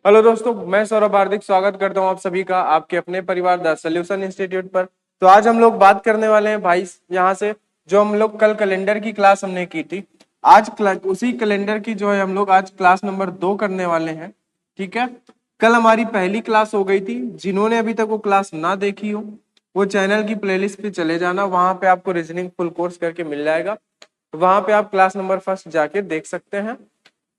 Hello दोस्तों, मैं सौरभ हार्दिक स्वागत करता हूं आप सभी का आपके अपने परिवार द सॉल्यूशन इंस्टीट्यूट पर। तो आज हम लोग बात करने वाले हैं भाई यहाँ से जो हम लोग कल कैलेंडर की क्लास हमने की थी। आज उसी कैलेंडर की जो है हम लोग आज क्लास नंबर 2 करने वाले हैं। ठीक है, कल हमारी पहली क्लास हो गई थी। जिन्होंने अभी तक वो क्लास ना देखी हो वो चैनल की प्लेलिस्ट पे चले जाना, वहां पे आपको रीजनिंग फुल कोर्स करके मिल जाएगा। वहां पे आप क्लास नंबर फर्स्ट जाके देख सकते हैं।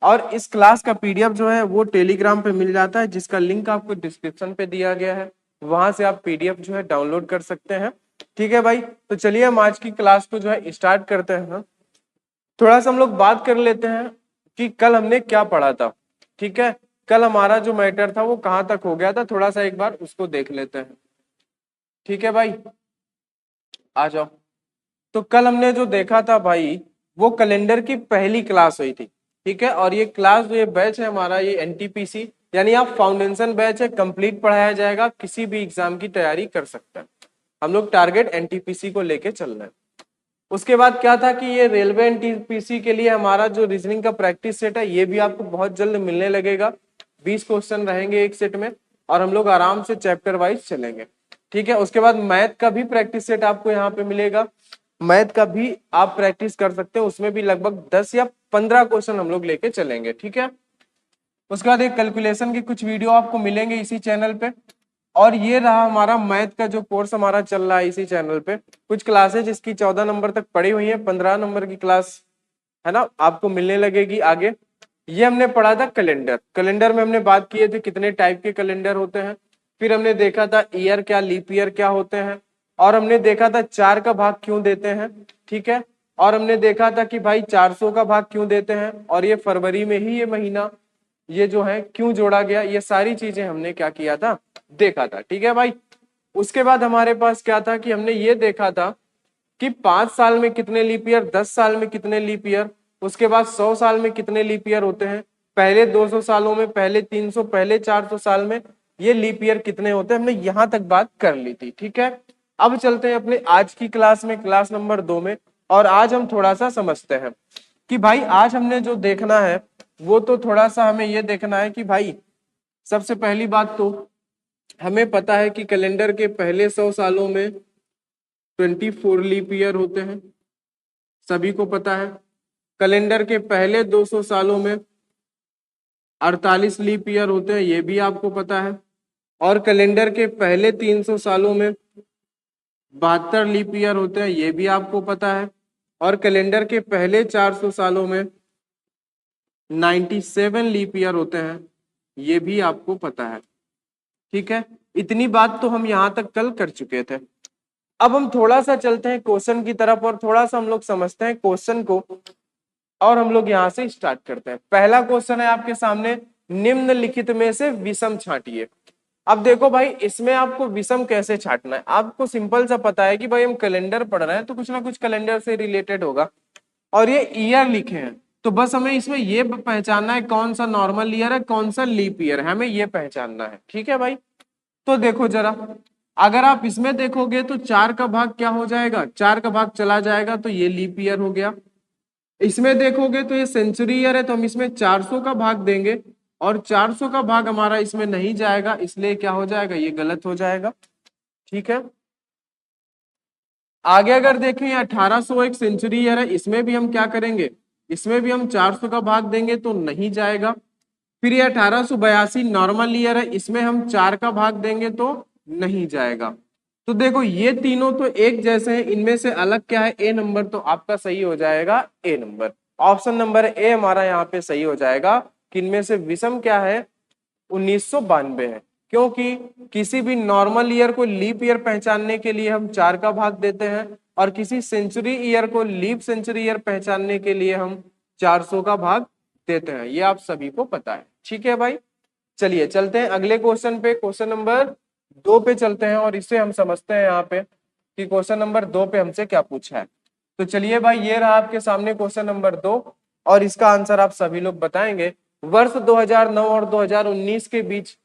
और इस क्लास का पीडीएफ जो है वो टेलीग्राम पे मिल जाता है, जिसका लिंक आपको डिस्क्रिप्शन पे दिया गया है। वहां से आप पीडीएफ जो है डाउनलोड कर सकते हैं। ठीक है भाई, तो चलिए हम आज की क्लास को जो है स्टार्ट करते हैं। थोड़ा सा हम लोग बात कर लेते हैं कि कल हमने क्या पढ़ा था। ठीक है, कल हमारा जो मैटर था वो कहाँ तक हो गया था, थोड़ा सा एक बार उसको देख लेते हैं। ठीक है भाई, आ जाओ। तो कल हमने जो देखा था भाई, वो कैलेंडर की पहली क्लास हुई थी। ठीक है, और ये क्लास जो ये बैच है हमारा, ये एनटीपीसी यानी आप फाउंडेशन बैच है, कंप्लीट पढ़ाया जाएगा, किसी भी एग्जाम की तैयारी कर सकते हैं। हम लोग टारगेट एनटीपीसी को लेके चल रहे हैं। उसके बाद क्या था कि ये रेलवे एनटीपीसी के लिए हमारा जो रीजनिंग का प्रैक्टिस सेट है ये भी आपको बहुत जल्द मिलने लगेगा। 20 क्वेश्चन रहेंगे एक सेट में, और हम लोग आराम से चैप्टर वाइज चलेंगे। ठीक है, उसके बाद मैथ का भी प्रैक्टिस सेट आपको यहाँ पे मिलेगा। मैथ का भी आप प्रैक्टिस कर सकते हो, उसमें भी लगभग 10 या 15 क्वेश्चन हम लोग लेके चलेंगे। ठीक है, उसके बाद एक कैलकुलेशन की कुछ वीडियो आपको मिलेंगे इसी चैनल पे। और ये रहा हमारा मैथ का जो कोर्स हमारा चल रहा है इसी चैनल पे। कुछ क्लासेज जिसकी 14 नंबर तक पड़ी हुई है, 15 नंबर की क्लास है ना आपको मिलने लगेगी आगे। ये हमने पढ़ा था कैलेंडर। कैलेंडर में हमने बात किए थे कितने टाइप के कैलेंडर होते हैं। फिर हमने देखा था ईयर क्या, लीप ईयर क्या होते हैं। और हमने देखा था 4 का भाग क्यों देते हैं। ठीक है, और हमने देखा था कि भाई 400 का भाग क्यों देते हैं, और ये फरवरी में ही ये महीना ये जो है क्यों जोड़ा गया। ये सारी चीजें हमने क्या किया था, देखा था। ठीक है भाई, उसके बाद हमारे पास क्या था कि हमने ये देखा था कि 5 साल में कितने लीप ईयर, 10 साल में कितने लीप ईयर, उसके बाद 100 साल में कितने लीप ईयर होते हैं, पहले 200 सालों में, पहले 300, पहले 400 साल में ये लीप ईयर कितने होते हैं। हमने यहां तक बात कर ली थी। ठीक है, अब चलते हैं अपने आज की क्लास में, क्लास नंबर 2 में। और आज हम थोड़ा सा समझते हैं कि भाई आज हमने जो देखना है वो तो थोड़ा सा हमें ये देखना है कि भाई सबसे पहली बात तो हमें पता है कि कैलेंडर के पहले 100 सालों में 24 लीप ईयर होते हैं, सभी को पता है। कैलेंडर के पहले 200 सालों में 48 लीप ईयर होते हैं, ये भी आपको पता है। और कैलेंडर के पहले 300 सालों में 72 लीप ईयर होते हैं, ये भी आपको पता है। और कैलेंडर के पहले 400 सालों में 97 लीप ईयर होते हैं, ये भी आपको पता है। ठीक है, इतनी बात तो हम यहां तक कल कर चुके थे। अब हम थोड़ा सा चलते हैं क्वेश्चन की तरफ, और थोड़ा सा हम लोग समझते हैं क्वेश्चन को। और हम लोग यहां से स्टार्ट करते हैं। पहला क्वेश्चन है आपके सामने, निम्नलिखित में से विषम छांटिए। अब देखो भाई, इसमें आपको विषम कैसे छांटना है। आपको सिंपल सा पता है कि भाई हम कैलेंडर पढ़ रहे हैं तो कुछ ना कुछ कैलेंडर से रिलेटेड होगा, और ये ईयर लिखे हैं, तो बस हमें इसमें ये पहचानना है कौन सा नॉर्मल ईयर है, कौन सा लीप ईयर है, हमें ये पहचानना है। ठीक है भाई, तो देखो जरा, अगर आप इसमें देखोगे तो 4 का भाग क्या हो जाएगा, 4 का भाग चला जाएगा तो ये लीप ईयर हो गया। इसमें देखोगे तो ये सेंचुरी ईयर है, तो हम इसमें 400 का भाग देंगे, और 400 का भाग हमारा इसमें नहीं जाएगा, इसलिए क्या हो जाएगा, ये गलत हो जाएगा। ठीक है, आगे अगर देखें ये 1800 एक सेंचुरी ईयर है, इसमें भी हम क्या करेंगे, इसमें भी हम 400 का भाग देंगे तो नहीं जाएगा। फिर ये 1882 नॉर्मल ईयर है, इसमें हम 4 का भाग देंगे तो नहीं जाएगा। तो देखो ये तीनों तो एक जैसे हैं, इनमें से अलग क्या है, ए नंबर, तो आपका सही हो जाएगा ए नंबर। ऑप्शन नंबर ए हमारा यहाँ पे सही हो जाएगा कि इनमें से विषम क्या है, 1992 है। क्योंकि किसी भी नॉर्मल ईयर को लीप ईयर पहचानने के लिए हम 4 का भाग देते हैं, और किसी सेंचुरी ईयर को लीप सेंचुरी ईयर पहचानने के लिए हम 400 का भाग देते हैं। ये आप सभी को पता है। ठीक है भाई, चलिए चलते हैं अगले क्वेश्चन पे, क्वेश्चन नंबर 2 पे चलते हैं, और इसे हम समझते हैं यहाँ पे कि क्वेश्चन नंबर 2 पे हमसे क्या पूछा है। तो चलिए भाई, ये रहा आपके सामने क्वेश्चन नंबर 2, और इसका आंसर आप सभी लोग बताएंगे। वर्ष 2009 और 2019 के बीच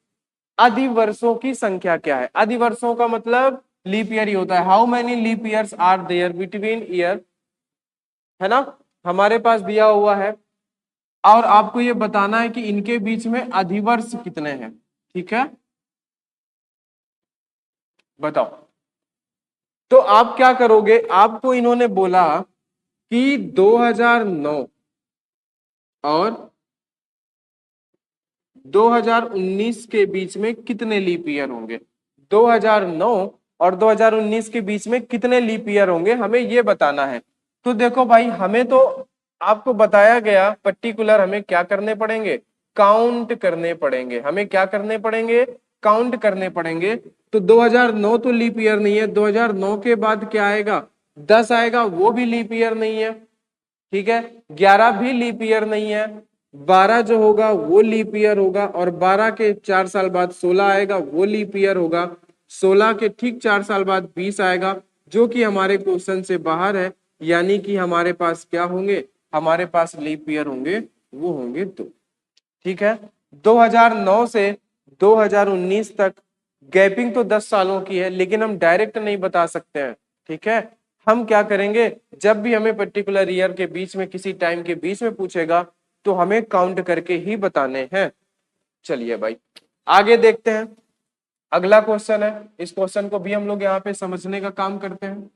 अधिवर्षों की संख्या क्या है। अधिवर्षों का मतलब लीप ईयर ही होता है। How many leap years are there between year, है ना, हमारे पास दिया हुआ है और आपको ये बताना है कि इनके बीच में अधिवर्ष कितने हैं। ठीक है, बताओ। तो आप क्या करोगे, आपको इन्होंने बोला कि 2009 और 2019 के बीच में कितने लीप ईयर होंगे। 2009 और 2019 के बीच में कितने लीप ईयर होंगे, हमें ये बताना है। तो देखो भाई, हमें तो आपको बताया गया पर्टिकुलर हमें क्या करने पड़ेंगे, काउंट करने पड़ेंगे। हमें क्या करने पड़ेंगे, काउंट करने पड़ेंगे। तो 2009 तो लीप ईयर नहीं है, 2009 के बाद क्या आएगा, 10 आएगा, वो भी लीप ईयर नहीं है। ठीक है, 11 भी लीप ईयर नहीं है, 12 जो होगा वो लीप ईयर होगा, और 12 के 4 साल बाद 16 आएगा, वो लीप ईयर होगा। 16 के ठीक 4 साल बाद 20 आएगा, जो कि हमारे क्वेश्चन से बाहर है। यानी कि हमारे पास क्या होंगे, हमारे पास लीप ईयर होंगे, वो होंगे 2। ठीक है, 2009 से 2019 तक गैपिंग तो 10 सालों की है, लेकिन हम डायरेक्ट नहीं बता सकते हैं। ठीक है, हम क्या करेंगे, जब भी हमें पर्टिकुलर ईयर के बीच में किसी टाइम के बीच में पूछेगा तो हमें काउंट करके ही बताने हैं। चलिए भाई, आगे देखते हैं। अगला क्वेश्चन है, इस क्वेश्चन को भी हम लोग यहाँ पे समझने का काम करते हैं।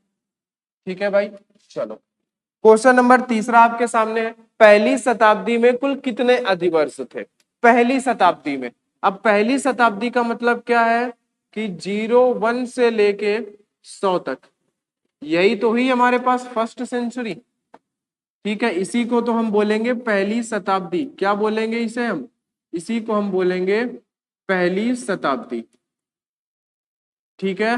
ठीक है भाई, चलो। क्वेश्चन नंबर तीसरा आपके सामने है, पहली शताब्दी में कुल कितने अधिवर्ष थे। पहली शताब्दी में, अब पहली शताब्दी का मतलब क्या है कि 01 से लेके 100 तक, यही तो हुई हमारे पास फर्स्ट सेंचुरी। ठीक है, इसी को तो हम बोलेंगे पहली शताब्दी। क्या बोलेंगे इसे हम, इसी को हम बोलेंगे पहली शताब्दी। ठीक है,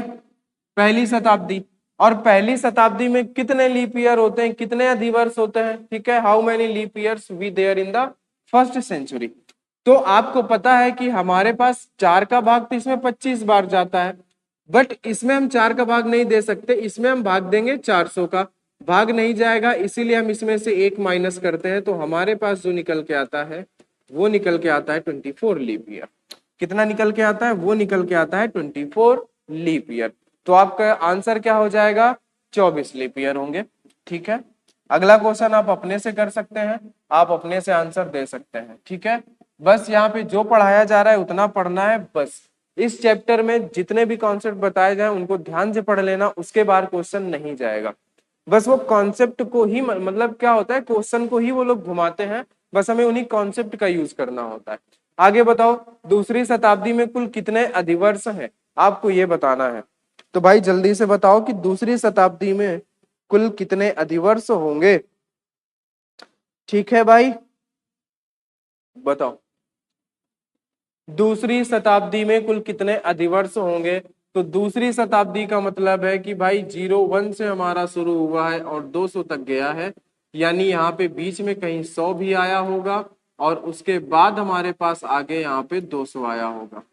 पहली शताब्दी। और पहली शताब्दी में कितने लीप ईयर होते हैं, कितने अधिवर्ष होते हैं। ठीक है, how many leap years we there in the first century. तो आपको पता है कि हमारे पास 4 का भाग तो इसमें 25 बार जाता है, बट इसमें हम 4 का भाग नहीं दे सकते, इसमें हम भाग देंगे 400 का। भाग नहीं जाएगा, इसीलिए हम इसमें से 1 माइनस करते हैं, तो हमारे पास जो निकल के आता है वो निकल के आता है 24 लीप ईयर। कितना निकल के आता है, वो निकल के आता है 24 लीप ईयर। तो आपका आंसर क्या हो जाएगा, 24 लीप ईयर होंगे। ठीक है, अगला क्वेश्चन आप अपने से कर सकते हैं, आप अपने से आंसर दे सकते हैं। ठीक है, बस यहाँ पे जो पढ़ाया जा रहा है उतना पढ़ना है बस। इस चैप्टर में जितने भी कॉन्सेप्ट बताए जाए उनको ध्यान से पढ़ लेना, उसके बाद क्वेश्चन नहीं जाएगा। बस वो कॉन्सेप्ट को ही, मतलब क्या होता है, क्वेश्चन को ही वो लोग घुमाते हैं, बस हमें उन्हीं कॉन्सेप्ट का यूज करना होता है। आगे बताओ, दूसरी शताब्दी में कुल कितने अधिवर्ष हैं, आपको ये बताना है। तो भाई जल्दी से बताओ कि दूसरी शताब्दी में कुल कितने अधिवर्ष होंगे। ठीक है भाई, बताओ दूसरी शताब्दी में कुल कितने अधिवर्ष होंगे। तो दूसरी शताब्दी का मतलब है कि भाई 01 से हमारा शुरू हुआ है और 200 तक गया है, यानी यहाँ पे बीच में कहीं 100 भी आया होगा, और उसके बाद हमारे पास आगे यहाँ पे 200 आया होगा।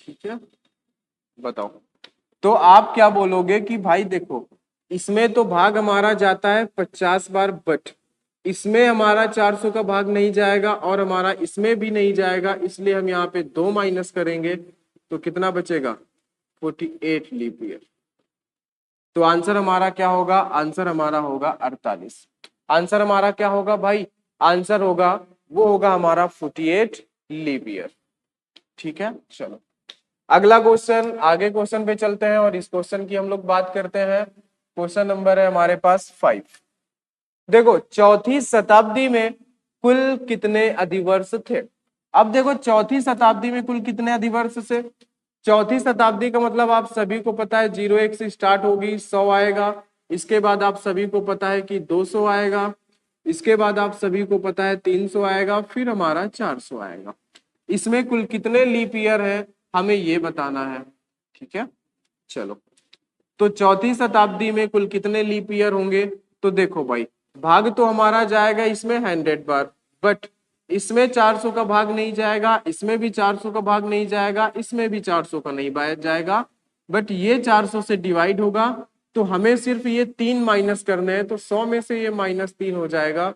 ठीक है, बताओ। तो आप क्या बोलोगे कि भाई देखो, इसमें तो भाग हमारा जाता है 50 बार, बट इसमें हमारा 400 का भाग नहीं जाएगा और हमारा इसमें भी नहीं जाएगा, इसलिए हम यहाँ पे 2 माइनस करेंगे, तो कितना बचेगा, 48 लीप ईयर। तो आंसर हमारा क्या होगा, आंसर हमारा होगा 48। आंसर हमारा क्या होगा भाई, आंसर होगा, वो होगा हमारा 48 लीप ईयर। ठीक है, चलो अगला क्वेश्चन, आगे क्वेश्चन पे चलते हैं और इस क्वेश्चन की हम लोग बात करते हैं। क्वेश्चन नंबर है हमारे पास 5। देखो, चौथी शताब्दी में कुल कितने अधिवर्ष थे। अब देखो, चौथी शताब्दी में कुल कितने अधिवर्ष से, चौथी शताब्दी का मतलब आप सभी को पता है 01 से स्टार्ट होगी, 100 आएगा, इसके बाद आप सभी को पता है कि 200 आएगा, इसके बाद आप सभी को पता है 300 आएगा, फिर हमारा 400 आएगा। इसमें कुल कितने लीप ईयर है, हमें ये बताना है। ठीक है, चलो। तो चौथी शताब्दी में कुल कितने लीप ईयर होंगे। तो देखो भाई, भाग तो हमारा जाएगा इसमें 100 बार, बट इसमें 400 का भाग नहीं जाएगा, इसमें भी 400 का भाग नहीं जाएगा, इसमें भी 400 का नहीं जाएगा, बट ये 400 से डिवाइड होगा। तो हमें सिर्फ ये 3 माइनस करने हैं, तो 100 में से ये -3 हो जाएगा,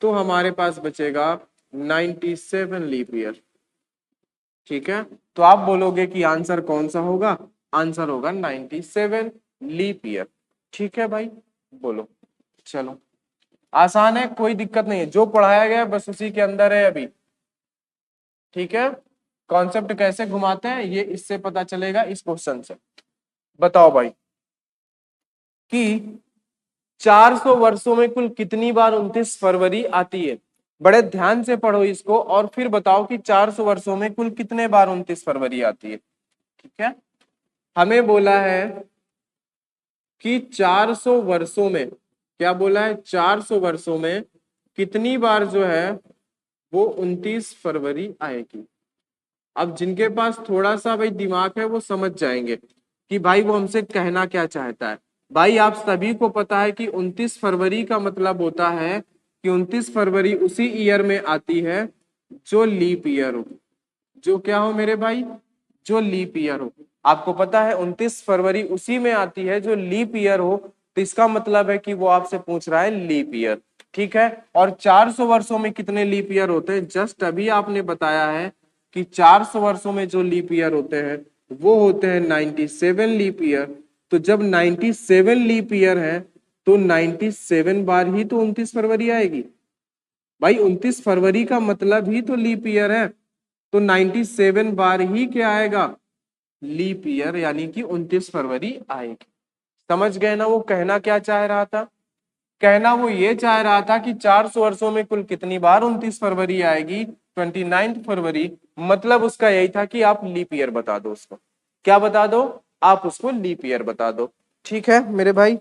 तो हमारे पास बचेगा 97 लीप ईयर। ठीक है, तो आप बोलोगे कि आंसर कौन सा होगा, आंसर होगा 97 लीप ईयर। ठीक है भाई, बोलो, चलो आसान है, कोई दिक्कत नहीं है, जो पढ़ाया गया है बस उसी के अंदर है अभी। ठीक है, कॉन्सेप्ट कैसे घुमाते हैं ये इससे पता चलेगा, इस क्वेश्चन से। बताओ भाई कि 400 वर्षों में कुल कितनी बार 29 फरवरी आती है। बड़े ध्यान से पढ़ो इसको और फिर बताओ कि 400 वर्षों में कुल कितने बार 29 फरवरी आती है। ठीक है, हमें बोला है कि 400 वर्षों में, क्या बोला है, 400 वर्षों में कितनी बार जो है वो 29 फरवरी आएगी। अब जिनके पास थोड़ा सा भाई दिमाग है वो समझ जाएंगे कि भाई वो हमसे कहना क्या चाहता है। भाई आप सभी को पता है कि 29 फरवरी का मतलब होता है कि 29 फरवरी उसी ईयर में आती है जो लीप ईयर हो। जो क्या हो मेरे भाई, जो लीप ईयर हो। आपको पता है 29 फरवरी उसी में आती है जो लीप ईयर हो, तो इसका मतलब है कि वो आपसे पूछ रहा है लीप ईयर। ठीक है, और 400 वर्षों में कितने लीप ईयर होते हैं, जस्ट अभी आपने बताया है कि 400 वर्षों में जो लीप ईयर होते हैं वो होते हैं 97 लीप ईयर। तो जब 97 लीप ईयर है तो 97 बार ही तो 29 फरवरी आएगी। भाई 29 फरवरी का मतलब ही तो लीप ईयर है, तो 97 बार ही क्या आएगा, लीप ईयर, यानी कि 29 फरवरी आएगी। समझ गए ना वो कहना क्या चाह रहा था। कहना वो ये चाह रहा था कि 400 वर्षों में कुल कितनी बार 29 फरवरी आएगी, 29 फरवरी। मतलब उसका यही था कि आप लीप ईयर बता दो उसको। क्या बता दो, आप उसको लीप ईयर बता दो। ठीक है मेरे भाई,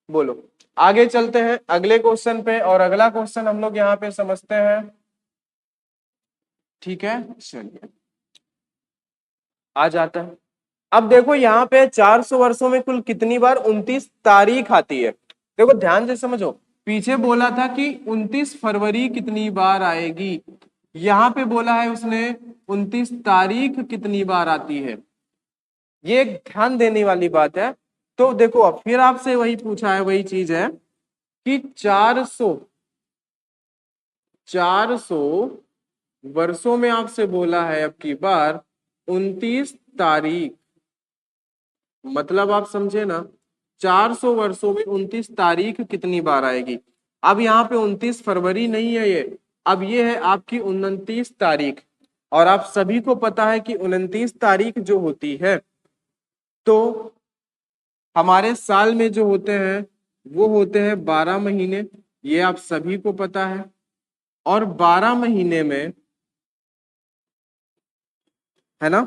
बोलो। आगे चलते हैं अगले क्वेश्चन पे, और अगला क्वेश्चन हम लोग यहाँ पे समझते हैं। ठीक है, चलिए आ जाता है। अब देखो यहाँ पे 400 वर्षों में कुल कितनी बार 29 तारीख आती है। देखो ध्यान से समझो, पीछे बोला था कि 29 फरवरी कितनी बार आएगी, यहाँ पे बोला है उसने 29 तारीख कितनी बार आती है। ये एक ध्यान देने वाली बात है। तो देखो अब फिर आपसे वही पूछा है, वही चीज है कि 400 वर्षों में आपसे बोला है अब की बार 29 तारीख, मतलब आप समझे ना, 400 वर्षों में 29 तारीख कितनी बार आएगी। अब यहाँ पे 29 फरवरी नहीं है ये, अब ये है आपकी 29 तारीख। और आप सभी को पता है कि 29 तारीख जो होती है तो हमारे साल में जो होते हैं वो होते हैं 12 महीने, ये आप सभी को पता है। और 12 महीने में, है ना,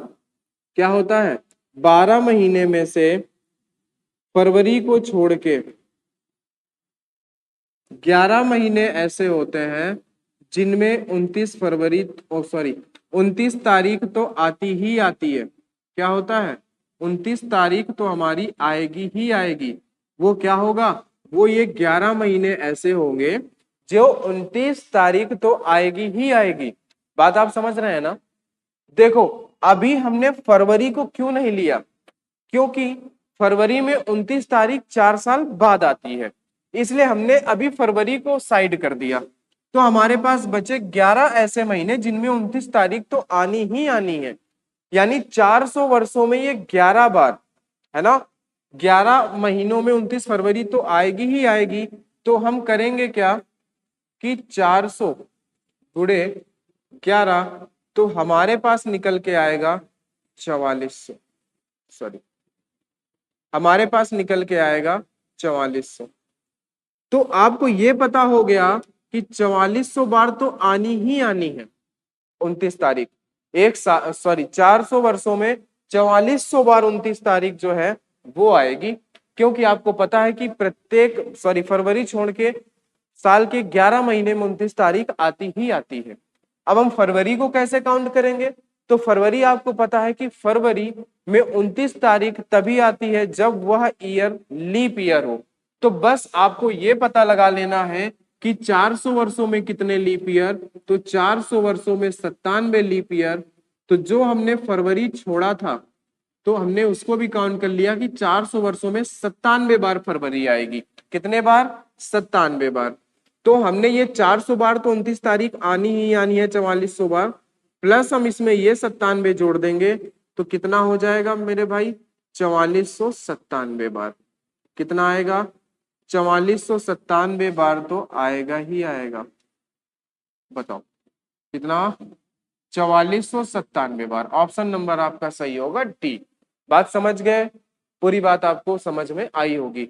क्या होता है, 12 महीने में से फरवरी को छोड़ के 11 महीने ऐसे होते हैं जिनमें 29 फरवरी, ओ सॉरी 29 तारीख तो आती ही आती है। क्या होता है, 29 तारीख तो हमारी आएगी ही आएगी। वो क्या होगा, वो ये 11 महीने ऐसे होंगे जो 29 तारीख तो आएगी ही आएगी। बात आप समझ रहे हैं ना। देखो अभी हमने फरवरी को क्यों नहीं लिया, क्योंकि फरवरी में 29 तारीख 4 साल बाद आती है, इसलिए हमने अभी फरवरी को साइड कर दिया। तो हमारे पास बचे 11 ऐसे महीने जिनमें 29 तारीख तो आनी ही आनी है, यानी 400 वर्षों में ये 11 बार, है ना, 11 महीनों में 29 फरवरी तो आएगी ही आएगी। तो हम करेंगे क्या कि 400 गुणे 11, तो हमारे पास निकल के आएगा 4400, सॉरी हमारे पास निकल के आएगा 4400। तो आपको ये पता हो गया कि 4400 बार तो आनी ही आनी है 29 तारीख। 400 वर्षों में 4400 बार 29 तारीख जो है वो आएगी, क्योंकि आपको पता है कि फरवरी छोड़ के साल के 11 महीने में 29 तारीख आती ही आती है। अब हम फरवरी को कैसे काउंट करेंगे, तो फरवरी आपको पता है कि फरवरी में 29 तारीख तभी आती है जब वह ईयर लीप ईयर हो। तो बस आपको ये पता लगा लेना है कि 400 वर्षों में कितने लीप ईयर, तो 400 वर्षों में 97 लीप ईयर। तो जो हमने फरवरी छोड़ा था तो हमने उसको भी काउंट कर लिया कि 400 वर्षों में 97 बार फरवरी आएगी। कितने बार, 97 बार। तो हमने ये 400 बार तो 29 तारीख आनी ही आनी है 4400 बार, प्लस हम इसमें ये 97 जोड़ देंगे तो कितना हो जाएगा मेरे भाई, 4497 बार। कितना आएगा, 4497 बार तो आएगा ही आएगा। बताओ कितना? 4497 बार। ऑप्शन नंबर आपका सही होगा डी। बात समझ गए? पूरी बात आपको समझ में आई होगी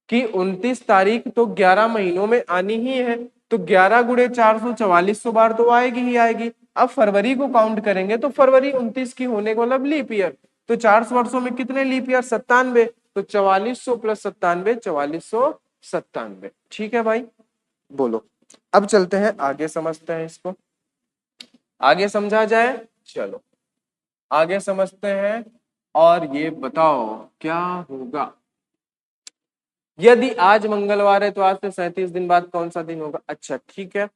कि 29 तारीख तो 11 महीनों में आनी ही है, तो 11 गुणे 400 4400 बार तो आएगी ही आएगी। अब फरवरी को काउंट करेंगे तो फरवरी 29 की होने को मतलब लीप ईयर, तो 400 वर्षों में कितने लीप ईयर? 97। तो 4400 प्लस 97 4497। ठीक है भाई, बोलो। अब चलते हैं आगे, समझते हैं इसको। आगे समझा जाए, चलो आगे समझते हैं। और ये बताओ क्या होगा यदि आज मंगलवार है तो आज से 37 दिन बाद कौन सा दिन होगा? अच्छा ठीक है,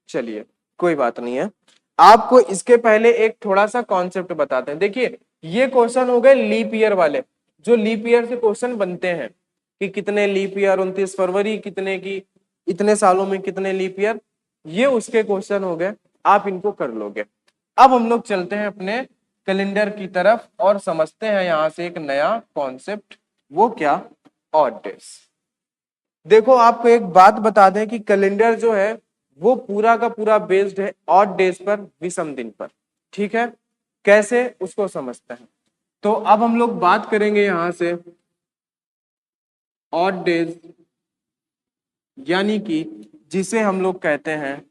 चलिए कोई बात नहीं है। आपको इसके पहले एक थोड़ा सा कॉन्सेप्ट बताते हैं। देखिए ये क्वेश्चन हो गए लीप ईयर वाले, जो लीप ईयर से क्वेश्चन बनते हैं कि कितने लीप ईयर, 29 फरवरी कितने की, इतने सालों में कितने लीप ईयर, ये उसके क्वेश्चन हो गए, आप इनको कर लोगे। अब हम लोग चलते हैं अपने कैलेंडर की तरफ और समझते हैं यहां से एक नया कॉन्सेप्ट। वो क्या? Odd days. देखो आपको एक बात बता दें कि कैलेंडर जो है वो पूरा का पूरा बेस्ड है ऑड डेज पर, विषम दिन पर। ठीक है, कैसे उसको समझते हैं। तो अब हम लोग बात करेंगे यहां से ऑड डेज, यानी कि जिसे हम लोग कहते हैं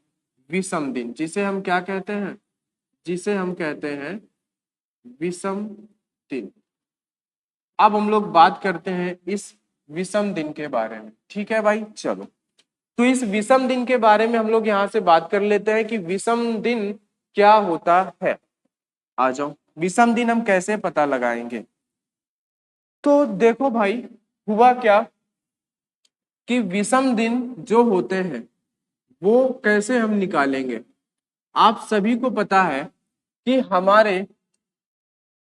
विषम दिन। जिसे हम क्या कहते हैं? जिसे हम कहते हैं विषम दिन। अब हम लोग बात करते हैं इस विषम दिन के बारे में। ठीक है भाई, चलो तो इस विषम दिन के बारे में हम लोग यहां से बात कर लेते हैं कि विषम दिन क्या होता है। आ जाओ, विषम दिन हम कैसे पता लगाएंगे। तो देखो भाई, हुआ क्या कि विषम दिन जो होते हैं वो कैसे हम निकालेंगे। आप सभी को पता है कि हमारे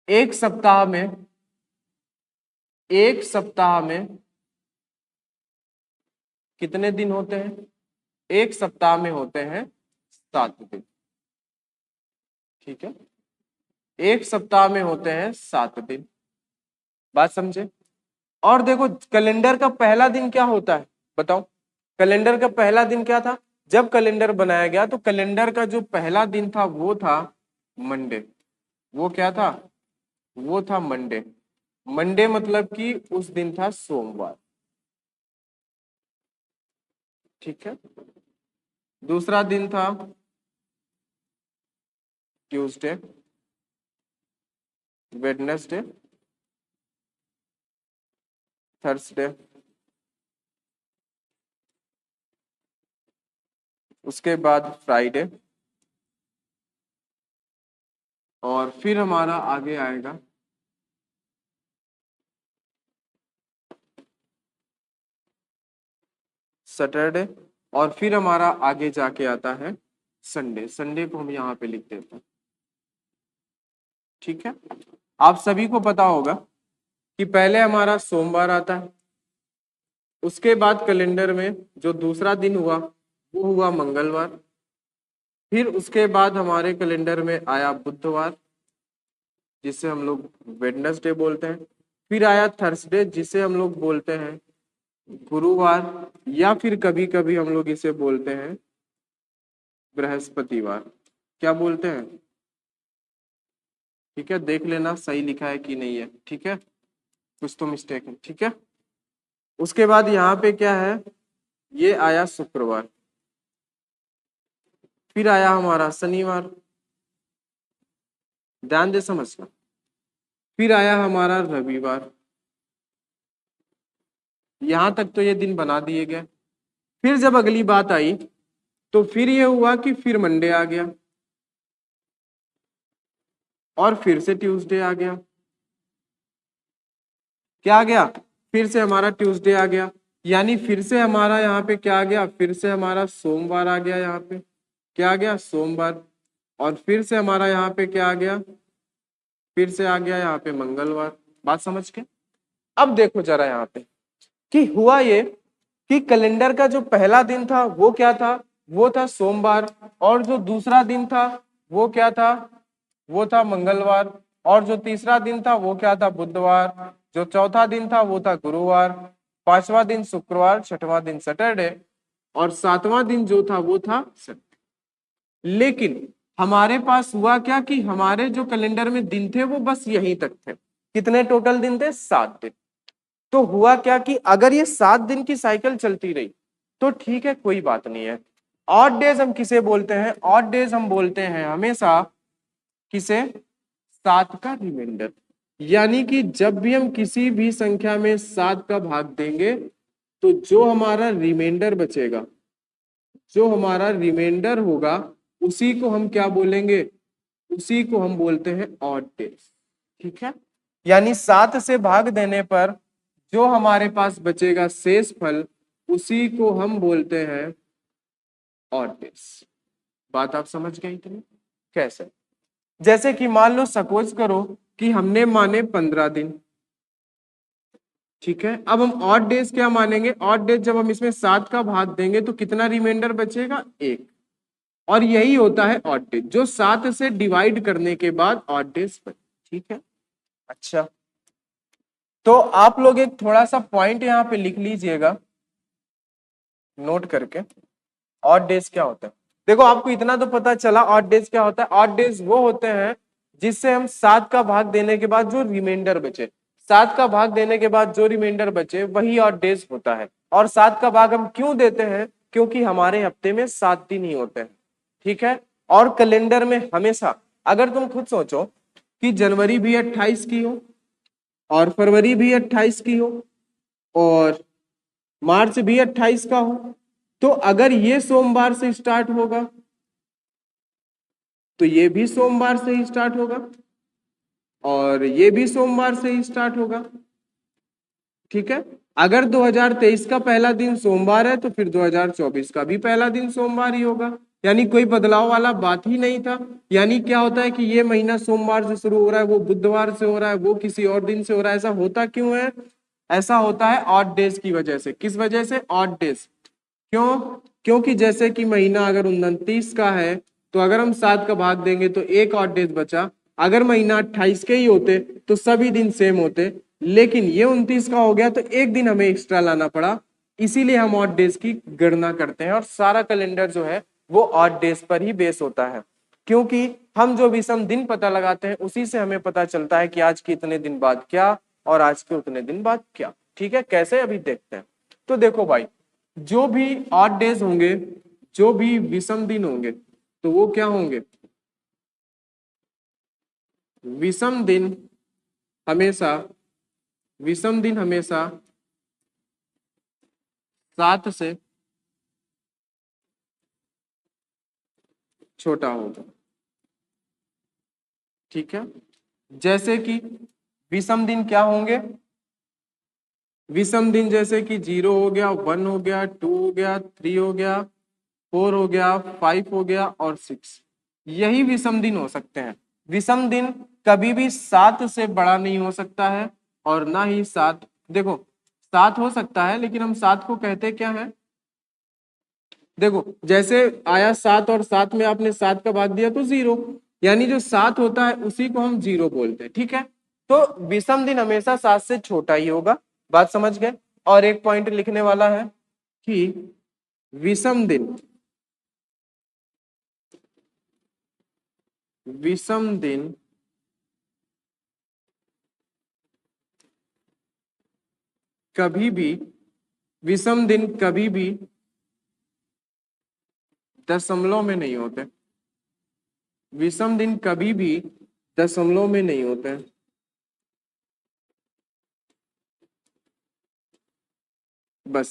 एक सप्ताह में कितने दिन होते हैं? एक सप्ताह में होते हैं 7 दिन। ठीक है, एक सप्ताह में होते हैं 7 दिन। बात समझे? और देखो कैलेंडर का पहला दिन क्या होता है, बताओ। कैलेंडर का पहला दिन क्या था? जब कैलेंडर बनाया गया तो कैलेंडर का जो पहला दिन था वो था मंडे। वो क्या था? वो था मंडे। मंडे मतलब कि उस दिन था सोमवार। ठीक है, दूसरा दिन था ट्यूसडे, वेडनेसडे, थर्सडे, उसके बाद फ्राइडे, और फिर हमारा आगे आएगा सैटरडे, और फिर हमारा आगे जाके आता है संडे। संडे को हम यहाँ पे लिख देते हैं। ठीक है, आप सभी को पता होगा कि पहले हमारा सोमवार आता है, उसके बाद कैलेंडर में जो दूसरा दिन हुआ वो हुआ मंगलवार, फिर उसके बाद हमारे कैलेंडर में आया बुधवार जिसे हम लोग वेडनेसडे बोलते हैं, फिर आया थर्सडे जिसे हम लोग बोलते हैं गुरुवार, या फिर कभी कभी हम लोग इसे बोलते हैं बृहस्पतिवार। क्या बोलते हैं? ठीक है, देख लेना सही लिखा है कि नहीं है। ठीक है, कुछ तो मिस्टेक है। ठीक है, उसके बाद यहाँ पे क्या है, ये आया शुक्रवार, फिर आया हमारा शनिवार, ध्यान दे समझना, फिर आया हमारा रविवार। यहां तक तो ये दिन बना दिए गए। फिर जब अगली बात आई तो फिर ये हुआ कि फिर मंडे आ गया, और फिर से ट्यूसडे आ गया। क्या आ गया? फिर से हमारा ट्यूसडे आ गया, यानी फिर से हमारा यहाँ पे क्या आ गया? फिर से हमारा सोमवार आ गया। यहाँ पे क्या आ गया? सोमवार। और फिर से हमारा यहाँ पे क्या आ गया? फिर से आ गया यहाँ पे मंगलवार। बात समझ के? अब देखो जरा यहाँ पे कि हुआ ये कि कैलेंडर का जो पहला दिन था वो क्या था? वो था सोमवार, और जो दूसरा दिन था वो क्या था? वो था मंगलवार, और जो तीसरा दिन था वो क्या था? बुधवार, जो चौथा दिन था वो था गुरुवार, पांचवा दिन शुक्रवार, छठवां दिन सैटरडे और सातवां दिन जो था वो था संडे। लेकिन हमारे पास हुआ क्या कि हमारे जो कैलेंडर में दिन थे वो बस यहीं तक थे। कितने टोटल दिन थे? 7 दिन। तो हुआ क्या कि अगर ये 7 दिन की साइकिल चलती रही तो ठीक है, कोई बात नहीं है। ऑड डेज हम किसे बोलते हैं? ऑड डेज हम बोलते हैं हमेशा किसे? 7 का रिमाइंडर। यानी कि जब भी हम किसी भी संख्या में 7 का भाग देंगे तो जो हमारा रिमाइंडर बचेगा, जो हमारा रिमाइंडर होगा, उसी को हम क्या बोलेंगे? उसी को हम बोलते हैं ऑड डेज। ठीक है, यानी 7 से भाग देने पर जो हमारे पास बचेगा शेष फल, उसी को हम बोलते हैं ऑड डेज। बात आप समझ गए? इतनी कैसे? जैसे कि मान लो, सपोज करो कि हमने माने 15 दिन। ठीक है, अब हम ऑड डेज क्या मानेंगे? ऑड डेज जब हम इसमें 7 का भाग देंगे तो कितना रिमाइंडर बचेगा? 1। और यही होता है ऑड डेज, जो 7 से डिवाइड करने के बाद ऑड डेज बचे। ठीक है, अच्छा, तो आप लोग एक थोड़ा सा पॉइंट यहाँ पे लिख लीजिएगा नोट करके। ऑड डेज क्या होता है? देखो, आपको इतना तो पता चला ऑड डेज क्या होता है। ऑड डेज वो होते हैं जिससे हम 7 का भाग देने के बाद जो रिमाइंडर बचे, 7 का भाग देने के बाद जो रिमाइंडर बचे वही ऑड डेज होता है। और 7 का भाग हम क्यों देते हैं? क्योंकि हमारे हफ्ते में 7 दिन ही होते हैं। ठीक है, और कैलेंडर में हमेशा, अगर तुम खुद सोचो कि जनवरी भी 28 की हो और फरवरी भी 28 की हो और मार्च भी 28 का हो, तो अगर ये सोमवार से स्टार्ट होगा तो ये भी सोमवार से ही स्टार्ट होगा और ये भी सोमवार से ही स्टार्ट होगा। ठीक है, अगर 2023 का पहला दिन सोमवार है तो फिर 2024 का भी पहला दिन सोमवार ही होगा। यानी कोई बदलाव वाला बात ही नहीं था। यानी क्या होता है कि ये महीना सोमवार से शुरू हो रहा है, वो बुधवार से हो रहा है, वो किसी और दिन से हो रहा है। ऐसा होता क्यों है? ऐसा होता है ऑड डेज की वजह से। किस वजह से? Odd days. क्यों? क्योंकि जैसे कि महीना अगर 29 का है तो अगर हम 7 का भाग देंगे तो एक ऑड डेज बचा। अगर महीना 28 के ही होते तो सभी दिन सेम होते, लेकिन ये 29 का हो गया तो एक दिन हमें एक्स्ट्रा लाना पड़ा। इसीलिए हम ऑड डेज की गणना करते हैं और सारा कैलेंडर जो है वो ऑड डेज पर ही बेस होता है। क्योंकि हम जो विषम दिन पता लगाते हैं उसी से हमें पता चलता है कि आज के इतने दिन बाद क्या और आज के उतने दिन बाद क्या। ठीक है, कैसे? अभी देखते हैं। तो देखो भाई, जो भी ऑड डेज होंगे, जो भी विषम दिन होंगे, तो वो क्या होंगे? विषम दिन हमेशा, विषम दिन हमेशा 7 से छोटा होगा। ठीक है, जैसे कि विषम दिन क्या होंगे? विषम दिन जैसे कि 0 हो गया, 1 हो गया, 2 हो गया, 3 हो गया, 4 हो गया, 5 हो गया और 6। यही विषम दिन हो सकते हैं। विषम दिन कभी भी 7 से बड़ा नहीं हो सकता है और ना ही 7, देखो 7 हो सकता है लेकिन हम 7 को कहते क्या है? देखो, जैसे आया 7 और 7 में आपने 7 का भाग दिया तो 0, यानी जो 7 होता है उसी को हम 0 बोलते हैं। ठीक है, तो विषम दिन हमेशा 7 से छोटा ही होगा। बात समझ गए? और एक पॉइंट लिखने वाला है कि विषम दिन, विषम दिन कभी भी, विषम दिन कभी भी दशमलव में नहीं होते। विषम दिन कभी भी दशमलव में नहीं होते। बस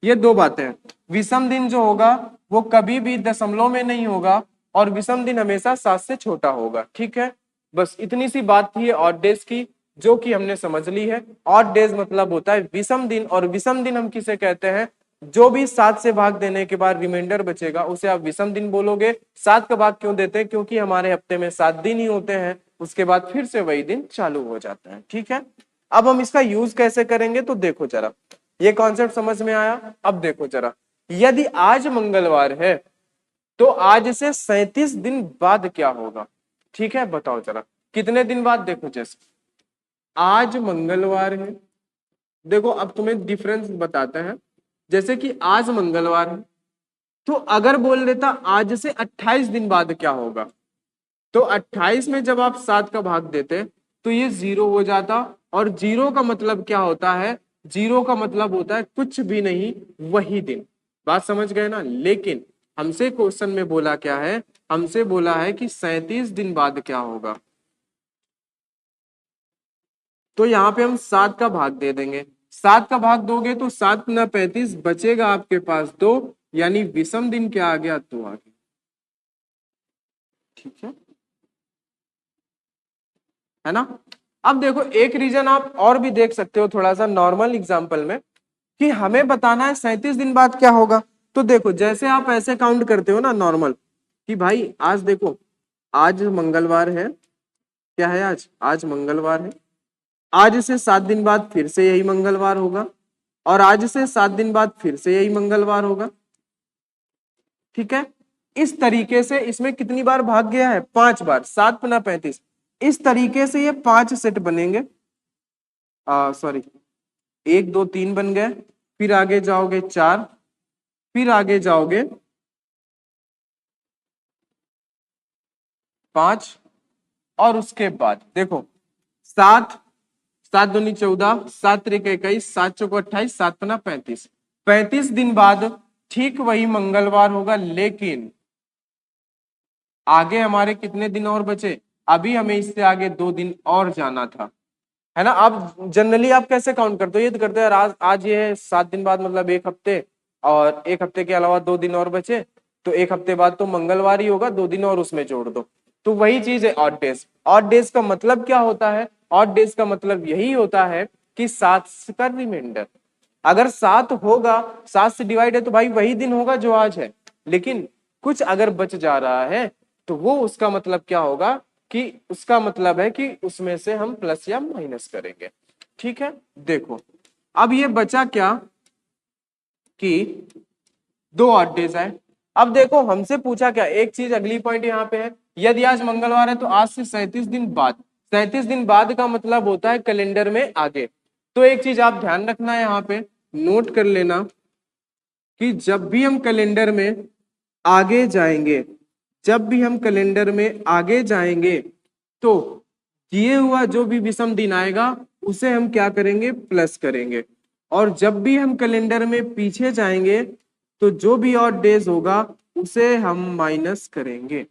ये दो बातें हैं। विषम दिन जो होगा वो कभी भी दशमलव में नहीं होगा और विषम दिन हमेशा 7 से छोटा होगा। ठीक है, बस इतनी सी बात थी ऑड डेज की जो कि हमने समझ ली है। ऑड डेज मतलब होता है विषम दिन, और विषम दिन हम किसे कहते हैं? जो भी 7 से भाग देने के बाद रिमाइंडर बचेगा उसे आप विषम दिन बोलोगे। 7 का भाग क्यों देते हैं? क्योंकि हमारे हफ्ते में 7 दिन ही होते हैं, उसके बाद फिर से वही दिन चालू हो जाता है। ठीक है, अब हम इसका यूज कैसे करेंगे तो देखो जरा, ये कॉन्सेप्ट समझ में आया? अब देखो जरा, यदि आज मंगलवार है तो आज से 37 दिन बाद क्या होगा? ठीक है, बताओ जरा कितने दिन बाद। देखो, जैसे आज मंगलवार है देखो अब तुम्हें डिफरेंस बताते हैं। जैसे कि आज मंगलवार है, तो अगर बोल देता आज से 28 दिन बाद क्या होगा, तो 28 में जब आप 7 का भाग देते तो ये 0 हो जाता। और 0 का मतलब क्या होता है, 0 का मतलब होता है कुछ भी नहीं, वही दिन। बात समझ गए ना। लेकिन हमसे क्वेश्चन में बोला क्या है, हमसे बोला है कि 37 दिन बाद क्या होगा। तो यहाँ पे हम 7 का भाग दे देंगे। 7 का भाग दोगे तो 7 गुना 35, बचेगा आपके पास 2, यानी विषम दिन क्या आ गया, 2 आ गया। ठीक है ना। अब देखो एक रीजन आप और भी देख सकते हो थोड़ा सा नॉर्मल एग्जांपल में, कि हमें बताना है 37 दिन बाद क्या होगा। तो देखो जैसे आप ऐसे काउंट करते हो ना नॉर्मल, कि भाई आज देखो, आज मंगलवार है, क्या है आज, आज मंगलवार है। आज से 7 दिन बाद फिर से यही मंगलवार होगा, और आज से 7 दिन बाद फिर से यही मंगलवार होगा। ठीक है। इस तरीके से इसमें कितनी बार भाग गया है, 5 बार, 7 गुना 35। इस तरीके से ये 5 सेट बनेंगे, सॉरी 1 2 3 बन गए। फिर आगे जाओगे 4, फिर आगे जाओगे 5, और उसके बाद देखो 7, 7 दूनी 14, 7 त्रिक 21, 7 चौको 28, 7 पना 35। 35 दिन बाद ठीक वही मंगलवार होगा, लेकिन आगे हमारे कितने दिन और बचे, अभी हमें इससे आगे 2 दिन और जाना था, है ना। आप जनरली आप कैसे काउंट करते हो, ये तो करते हैं यार, आज ये है 7 दिन बाद मतलब 1 हफ्ते, और 1 हफ्ते के अलावा 2 दिन और बचे, तो 1 हफ्ते बाद तो मंगलवार ही होगा, 2 दिन और उसमें जोड़ दो। तो वही चीज है ऑड डेज। ऑड डेज का मतलब क्या होता है, ऑड डेज का मतलब यही होता है कि 7 का रिमाइंडर। अगर 7 होगा, 7 से डिवाइड है, तो भाई वही दिन होगा जो आज है, लेकिन कुछ अगर बच जा रहा है तो वो उसका मतलब क्या होगा, कि उसका मतलब है कि उसमें से हम प्लस या माइनस करेंगे। ठीक है। देखो अब ये बचा क्या, कि 2 ऑड डेज है। अब देखो हमसे पूछा क्या, एक चीज अगली पॉइंट यहाँ पे है, यदि आज मंगलवार है तो आज से 37 दिन बाद, 37 दिन बाद का मतलब होता है कैलेंडर में आगे। तो एक चीज आप ध्यान रखना है, यहाँ पे नोट कर लेना, कि जब भी हम कैलेंडर में आगे जाएंगे, जब भी हम कैलेंडर में आगे जाएंगे, तो किए हुआ जो भी विषम दिन आएगा उसे हम क्या करेंगे, प्लस करेंगे। और जब भी हम कैलेंडर में पीछे जाएंगे, तो जो भी ऑड डेज होगा उसे हम माइनस करेंगे।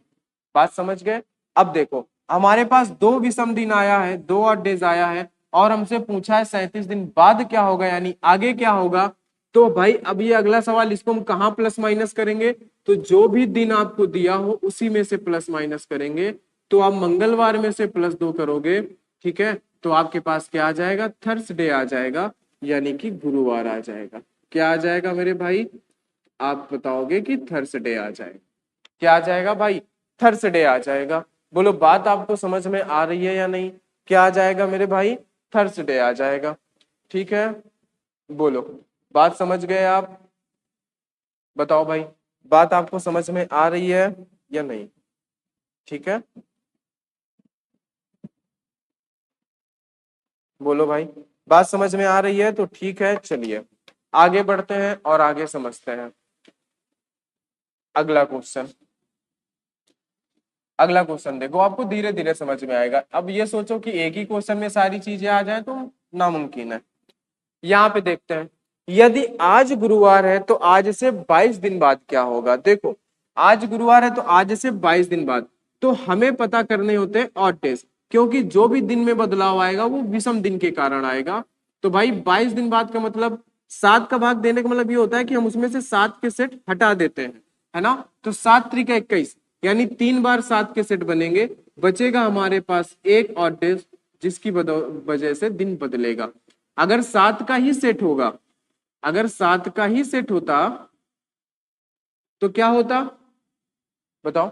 बात समझ गए। अब देखो हमारे पास 2 विषम दिन आया है, 2 ऑड डेज आया है, और हमसे पूछा है 37 दिन बाद क्या होगा, यानी आगे क्या होगा। तो भाई अब ये अगला सवाल, इसको हम कहाँ प्लस माइनस करेंगे, तो जो भी दिन आपको दिया हो उसी में से प्लस माइनस करेंगे। तो आप मंगलवार में से +2 करोगे, ठीक है, तो आपके पास क्या आ जाएगा, थर्सडे आ जाएगा, यानी कि गुरुवार आ जाएगा। क्या आ जाएगा मेरे भाई, आप बताओगे कि थर्सडे आ जाएगा। क्या आ जाएगा भाई, थर्सडे आ जाएगा। बोलो बात आपको समझ में आ रही है या नहीं, क्या आ जाएगा मेरे भाई, थर्सडे आ जाएगा। ठीक है, बोलो बात समझ गए आप, बताओ भाई बात आपको समझ में आ रही है या नहीं। ठीक है, बोलो भाई बात समझ में आ रही है तो ठीक है, चलिए आगे बढ़ते हैं और आगे समझते हैं। अगला क्वेश्चन, अगला क्वेश्चन देखो, आपको धीरे धीरे समझ में आएगा। अब ये सोचो कि एक ही क्वेश्चन में सारी चीजें आ जाए तो नामुमकिन है। यहाँ पे देखते हैं, यदि आज गुरुवार है तो आज से 22 दिन बाद क्या होगा। देखो आज गुरुवार है तो आज से 22 दिन बाद, तो हमें पता करने होते हैं ऑड डेज, क्योंकि जो भी दिन में बदलाव आएगा वो विषम दिन के कारण आएगा। तो भाई 22 दिन बाद का मतलब, 7 का भाग देने का मतलब ये होता है कि हम उसमें से 7 के सेट हटा देते हैं, है ना। तो 7 त्रिक 21, यानी 3 बार 7 के सेट बनेंगे, बचेगा हमारे पास एक ऑड डेज, जिसकी वजह से दिन बदलेगा। अगर 7 का ही सेट होगा, अगर 7 का ही सेट होता तो क्या होता, बताओ।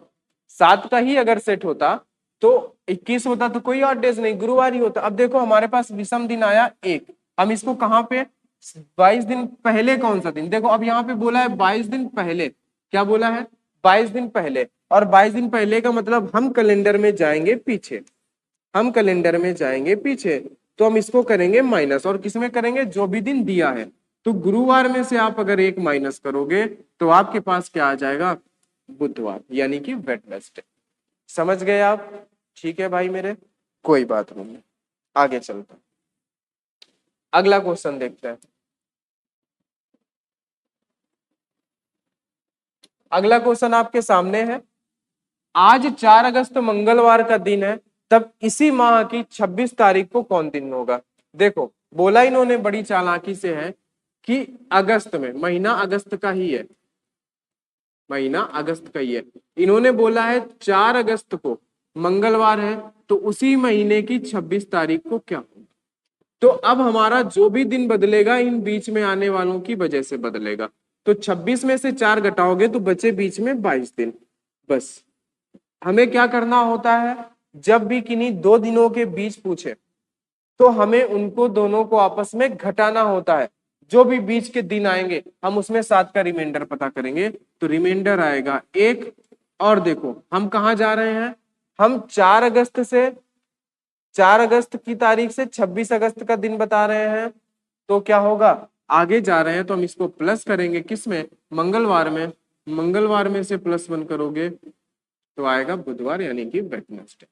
7 का ही अगर सेट होता तो 21 होता, तो कोई और डेज नहीं, गुरुवार ही होता। अब देखो हमारे पास विषम दिन आया एक, हम इसको कहाँ पे, 22 दिन पहले कौन सा दिन, देखो अब यहाँ पे बोला है 22 दिन पहले, क्या बोला है, 22 दिन पहले। और 22 दिन पहले का मतलब हम कैलेंडर में जाएंगे पीछे, हम कैलेंडर में जाएंगे पीछे। तो हम इसको करेंगे माइनस, और किसमें करेंगे, जो भी दिन दिया है। तो गुरुवार में से आप अगर एक माइनस करोगे तो आपके पास क्या आ जाएगा, बुधवार, यानी कि वेडनेसडे। समझ गए आप? ठीक है भाई मेरे, कोई बात नहीं, आगे चलते हैं। अगला क्वेश्चन देखते हैं। अगला क्वेश्चन आपके सामने है, आज 4 अगस्त मंगलवार का दिन है, तब इसी माह की 26 तारीख को कौन दिन होगा। देखो बोला इन्होंने बड़ी चालाकी से है कि अगस्त में, महीना अगस्त का ही है, महीना अगस्त का ही है। इन्होंने बोला है 4 अगस्त को मंगलवार है, तो उसी महीने की 26 तारीख को क्या होगा। तो अब हमारा जो भी दिन बदलेगा इन बीच में आने वालों की वजह से बदलेगा। तो 26 में से 4 घटाओगे तो बचे बीच में 22 दिन। बस हमें क्या करना होता है, जब भी किन्हीं दो दिनों के बीच पूछे तो हमें उनको दोनों को आपस में घटाना होता है। जो भी बीच के दिन आएंगे हम उसमें 7 का रिमाइंडर पता करेंगे, तो रिमाइंडर आएगा 1। और देखो हम कहाँ जा रहे हैं, हम 4 अगस्त की तारीख से 26 अगस्त का दिन बता रहे हैं, तो क्या होगा, आगे जा रहे हैं तो हम इसको प्लस करेंगे, किसमें, मंगलवार में। मंगलवार में से +1 करोगे तो आएगा बुधवार, यानी कि वेडनेसडे।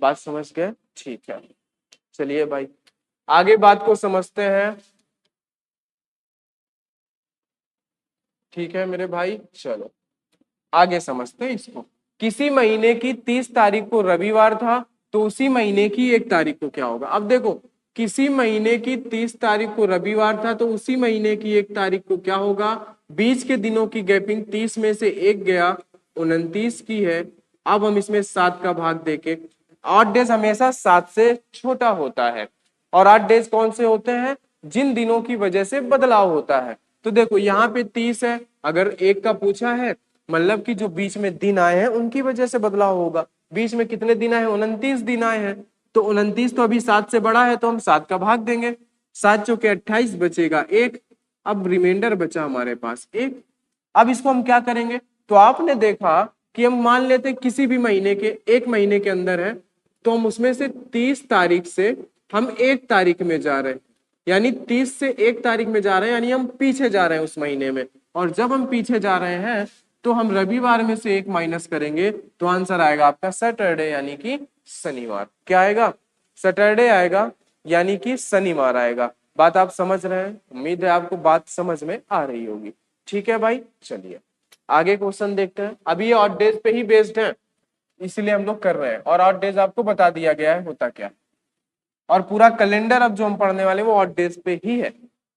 बात समझ गए? ठीक है, चलिए भाई आगे बात को समझते हैं। ठीक है मेरे भाई, चलो आगे समझते हैं इसको। किसी महीने की 30 तारीख को रविवार था, तो उसी महीने की 1 तारीख को क्या होगा। अब देखो किसी महीने की 30 तारीख को रविवार था, तो उसी महीने की 1 तारीख को क्या होगा, बीच के दिनों की गैपिंग 30 में से 1 गया, 29 की है। अब हम इसमें 7 का भाग देके, 8 डेज हमेशा 7 से छोटा होता है, और 8 डेज कौन से होते हैं, जिन दिनों की वजह से बदलाव होता है। तो देखो यहाँ पे 30 है, अगर 1 का पूछा है मतलब कि जो बीच में दिन आए हैं उनकी वजह से बदलाव होगा। बीच में कितने दिन आए हैं, 29 दिन आए हैं, तो 29 तो अभी 7 से बड़ा है, तो हम 7 का भाग देंगे, 7 चौके 28, बचेगा 1। अब रिमाइंडर बचा हमारे पास 1। अब इसको हम क्या करेंगे, तो आपने देखा कि हम मान लेते हैं किसी भी महीने के, एक महीने के अंदर है, तो हम उसमें से 30 तारीख से हम 1 तारीख में जा रहे हैं, यानी 30 से 1 तारीख में जा रहे हैं, यानी हम पीछे जा रहे हैं उस महीने में। और जब हम पीछे जा रहे हैं तो हम रविवार में से 1 माइनस करेंगे, तो आंसर आएगा आपका सैटरडे, यानी कि शनिवार। क्या आएगा, सैटरडे आएगा, यानी कि शनिवार आएगा। बात आप समझ रहे हैं, उम्मीद है आपको बात समझ में आ रही होगी। ठीक है भाई, चलिए आगे क्वेश्चन देखते हैं। अभी ये ऑड डेज पे ही बेस्ड है, इसलिए हम लोग कर रहे हैं, और ऑड डेज आपको बता दिया गया है होता क्या, और पूरा कैलेंडर अब जो हम पढ़ने वाले वो ऑड डेज पे ही है।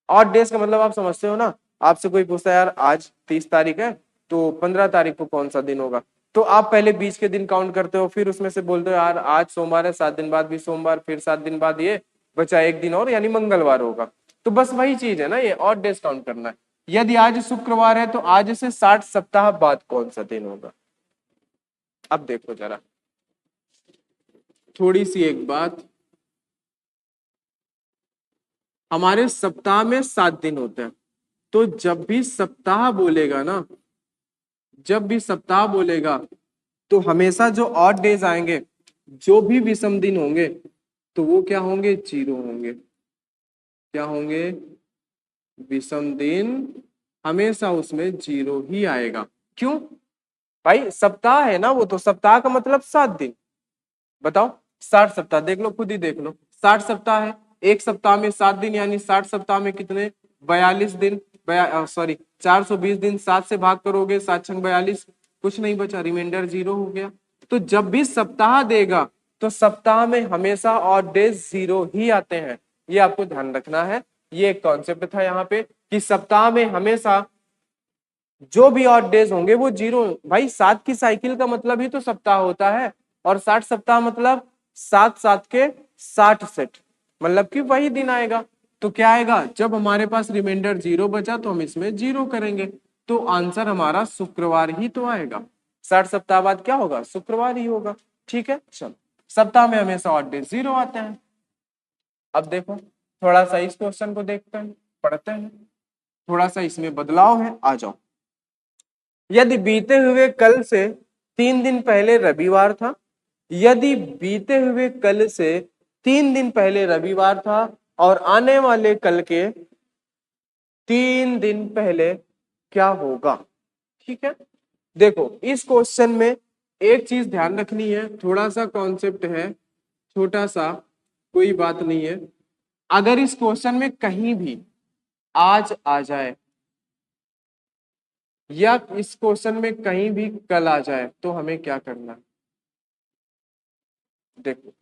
ऑड डेज का मतलब आप समझते हो ना, आपसे कोई पूछता है यार आज 30 तारीख है, तो 15 तारीख को कौन सा दिन होगा, तो आप पहले बीच के दिन काउंट करते हो, फिर उसमें से बोलते हो यार आज सोमवार है, 7 दिन बाद भी सोमवार, फिर 7 दिन बाद ये बचा 1 दिन और, यानी मंगलवार होगा। तो बस वही चीज है ना, ये ऑड डेज काउंट करना है। यदि आज शुक्रवार है तो आज से 60 सप्ताह बाद कौन सा दिन होगा। अब देखो जरा थोड़ी सी एक बात, हमारे सप्ताह में 7 दिन होते हैं, तो जब भी सप्ताह बोलेगा ना, जब भी सप्ताह बोलेगा तो हमेशा जो ऑड डेज आएंगे, जो भी विषम दिन होंगे, तो वो क्या होंगे, 0 होंगे। क्या होंगे, विषम दिन हमेशा उसमें 0 ही आएगा। क्यों भाई, सप्ताह है ना वो, तो सप्ताह का मतलब 7 दिन। बताओ 60 सप्ताह देख लो, खुद ही देख लो, 60 सप्ताह है, एक सप्ताह में 7 दिन, यानी 60 सप्ताह में कितने, 42 दिन, सॉरी 420 दिन, 7 से भाग करोगे, 7 छंग 42, कुछ नहीं बचा, रिमाइंडर 0 हो गया। तो जब भी सप्ताह देगा तो सप्ताह में हमेशा ऑड डेज 0 ही आते हैं, ये आपको ध्यान रखना है। ये एक कॉन्सेप्ट था यहाँ पे कि सप्ताह में हमेशा जो भी ऑड डेज होंगे वो 0। भाई 7 की साइकिल का मतलब ही तो सप्ताह होता है, और 60 सप्ताह मतलब 7 7 के 60 सेट, मतलब कि वही दिन आएगा। तो क्या आएगा, जब हमारे पास रिमाइंडर 0 बचा तो हम इसमें 0 करेंगे, तो आंसर हमारा शुक्रवार ही तो आएगा। 60 सप्ताह बाद क्या होगा, शुक्रवार ही होगा। ठीक है, चलो सप्ताह में हमेशा ऑड डेज 0 आते हैं। अब देखो थोड़ा सा इस क्वेश्चन को देखते हैं, पढ़ते हैं, थोड़ा सा इसमें बदलाव है, आ जाओ। यदि बीते हुए कल से 3 दिन पहले रविवार था, यदि बीते हुए कल से 3 दिन पहले रविवार था और आने वाले कल के 3 दिन पहले क्या होगा। ठीक है, देखो इस क्वेश्चन में एक चीज ध्यान रखनी है, थोड़ा सा कॉन्सेप्ट है, छोटा सा, कोई बात नहीं है। अगर इस क्वेश्चन में कहीं भी आज आ जाए या इस क्वेश्चन में कहीं भी कल आ जाए तो हमें क्या करना है। देखो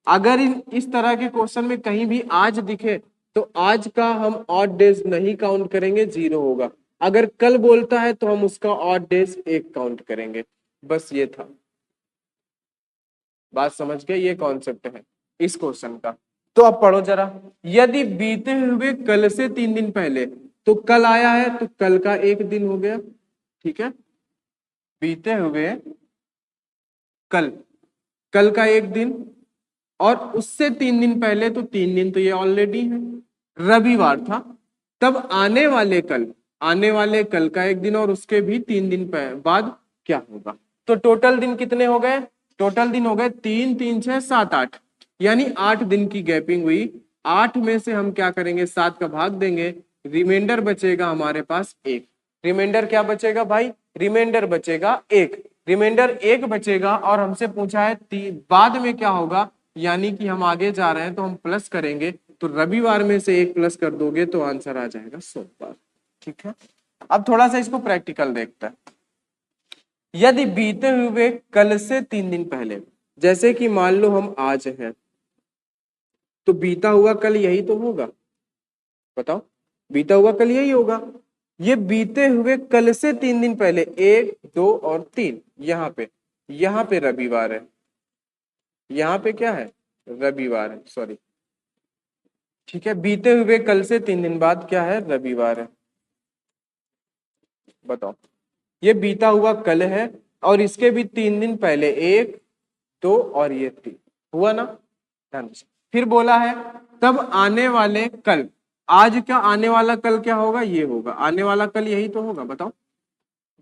अगर इस तरह के क्वेश्चन में कहीं भी आज दिखे तो आज का हम ऑड डेज नहीं काउंट करेंगे, 0 होगा। अगर कल बोलता है तो हम उसका ऑड डेज 1 काउंट करेंगे। बस ये था, बात समझ गए, ये कॉन्सेप्ट है इस क्वेश्चन का। तो अब पढ़ो जरा, यदि बीते हुए कल से 3 दिन पहले, तो कल आया है तो कल का 1 दिन हो गया। ठीक है, बीते हुए कल, कल का 1 दिन, और उससे 3 दिन पहले तो 3 दिन तो ये ऑलरेडी है, रविवार था। तब आने वाले कल, आने वाले कल का 1 दिन और उसके भी 3 दिन बाद क्या होगा। तो टोटल दिन कितने हो गए, टोटल दिन हो गए 3 3 6 7 8, यानी 8 दिन की गैपिंग हुई। 8 में से हम क्या करेंगे, 7 का भाग देंगे, रिमाइंडर बचेगा हमारे पास 1। रिमाइंडर क्या बचेगा भाई, रिमाइंडर बचेगा 1, रिमाइंडर 1 बचेगा। और हमसे पूछा है बाद में क्या होगा, यानी कि हम आगे जा रहे हैं तो हम प्लस करेंगे, तो रविवार में से 1 प्लस कर दोगे तो आंसर आ जाएगा सोमवार। ठीक है, अब थोड़ा सा इसको प्रैक्टिकल देखते हैं। यदि बीते हुए कल से 3 दिन पहले, जैसे कि मान लो हम आज हैं, तो बीता हुआ कल यही तो होगा, बताओ, बीता हुआ कल यही होगा। ये बीते हुए कल से 3 दिन पहले 1 2 और 3, यहाँ पे रविवार है, यहाँ पे क्या है, रविवार है, सॉरी। ठीक है, बीते हुए कल से 3 दिन बाद क्या है, रविवार है। बताओ, ये बीता हुआ कल है और इसके भी 3 दिन पहले 1 2 और ये 3 हुआ ना, ध्यान से। फिर बोला है तब आने वाले कल, आज का आने वाला कल क्या होगा, ये होगा, आने वाला कल यही तो होगा। बताओ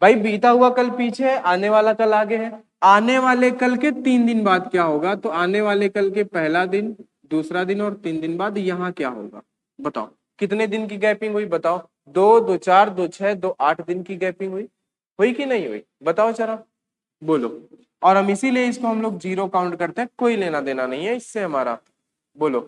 भाई, बीता हुआ कल पीछे है, आने वाला कल आगे है, आने वाले कल के 3 दिन बाद क्या होगा, तो आने वाले कल के पहला दिन, दूसरा दिन और 3 दिन बाद यहाँ क्या होगा। बताओ कितने दिन की गैपिंग हुई, बताओ, 2 2 4 2 6 2 8 दिन की गैपिंग हुई कि नहीं हुई, बताओ जरा, बोलो। और हम इसीलिए इसको हम लोग 0 काउंट करते हैं, कोई लेना देना नहीं है इससे हमारा, बोलो।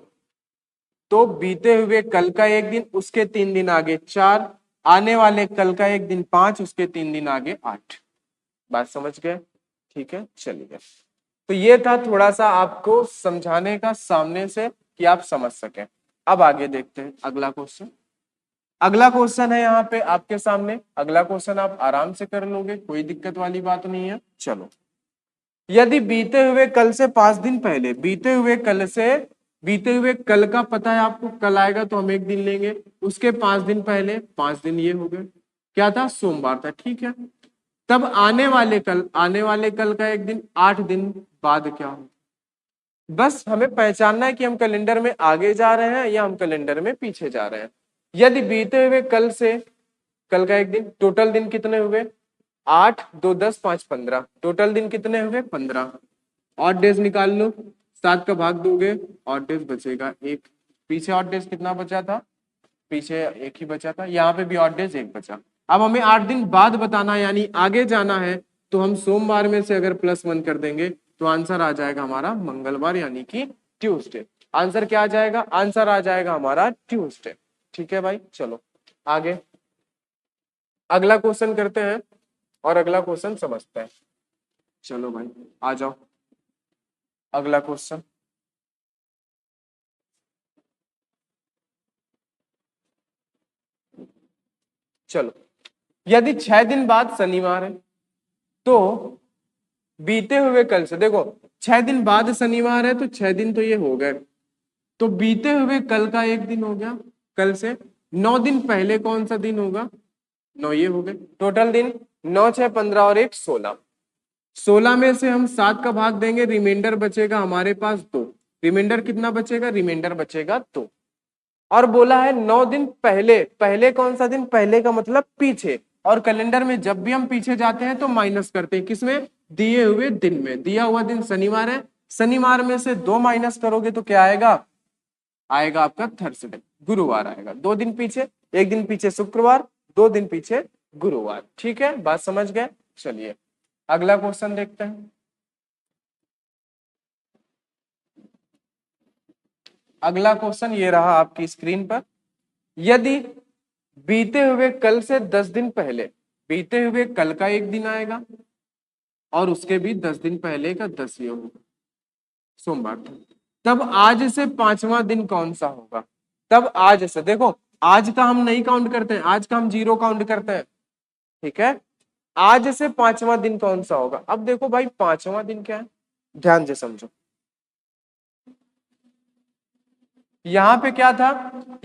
तो बीते हुए कल का 1 दिन, उसके 3 दिन आगे 4, आने वाले कल का 1 दिन 5, उसके 3 दिन आगे 8। बात समझ गए, ठीक है, चलिए। तो ये था थोड़ा सा आपको समझाने का सामने से कि आप समझ सकें। अब आगे देखते हैं अगला क्वेश्चन। अगला क्वेश्चन है यहाँ पे आपके सामने, अगला क्वेश्चन आप आराम से कर लोगे, कोई दिक्कत वाली बात नहीं है। चलो, यदि बीते हुए कल से 5 दिन पहले, बीते हुए कल का पता है आपको, कल आएगा तो हम 1 दिन लेंगे, उसके 5 दिन पहले 5 दिन ये हो गए, क्या था, सोमवार था। ठीक है, तब आने वाले कल का 1 दिन, 8 दिन बाद क्या हो। बस हमें पहचानना है कि हम कैलेंडर में आगे जा रहे हैं या हम कैलेंडर में पीछे जा रहे हैं। यदि बीते हुए कल से कल का 1 दिन, टोटल दिन कितने हुए, 8 2 10 5 15, टोटल दिन कितने हुए, 15। ऑड डेज निकाल लो, 7 का भाग दोगे, ऑड डेज बचेगा 1। पीछे ऑड डेज कितना बचा था, पीछे 1 ही बचा था, यहाँ पे भी ऑड डेज 1 बचा। अब हमें 8 दिन बाद बताना, यानी आगे जाना है, तो हम सोमवार में से अगर +1 कर देंगे तो आंसर आ जाएगा हमारा मंगलवार, यानी कि ट्यूसडे। आंसर क्या आ जाएगा, आंसर आ जाएगा हमारा ट्यूसडे। ठीक है भाई, चलो आगे अगला क्वेश्चन करते हैं और अगला क्वेश्चन समझते हैं। चलो भाई आ जाओ, अगला क्वेश्चन। चलो, यदि 6 दिन बाद शनिवार है, तो बीते हुए कल से, देखो 6 दिन बाद शनिवार है तो 6 दिन तो ये हो गए, तो बीते हुए कल का 1 दिन हो गया, कल से 9 दिन पहले कौन सा दिन होगा, 9 ये हो गए, टोटल दिन 9 6 15 और 1 16। 16 में से हम 7 का भाग देंगे, रिमाइंडर बचेगा हमारे पास 2। रिमाइंडर कितना बचेगा, रिमाइंडर बचेगा 2। और बोला है 9 दिन पहले, पहले कौन सा दिन, पहले का मतलब पीछे, और कैलेंडर में जब भी हम पीछे जाते हैं तो माइनस करते हैं, किसमें, दिए हुए दिन में। दिया हुआ दिन शनिवार है, शनिवार में से 2 माइनस करोगे तो क्या आएगा, आएगा आपका थर्सडे, गुरुवार आएगा। 2 दिन पीछे, 1 दिन पीछे शुक्रवार, 2 दिन पीछे गुरुवार। ठीक है, बात समझ गए। चलिए अगला क्वेश्चन देखते हैं। अगला क्वेश्चन ये रहा आपकी स्क्रीन पर। यदि बीते हुए कल से 10 दिन पहले, बीते हुए कल का एक दिन आएगा और उसके भी 10 दिन पहले का 10 योग, सोमवार था, तब आज से 5वां दिन कौन सा होगा। तब आज से, देखो आज का हम नहीं काउंट करते हैं, आज का हम 0 काउंट करते हैं। ठीक है, आज से 5वां दिन कौन सा होगा। अब देखो भाई 5वां दिन क्या है, ध्यान से समझो। यहां पे क्या था,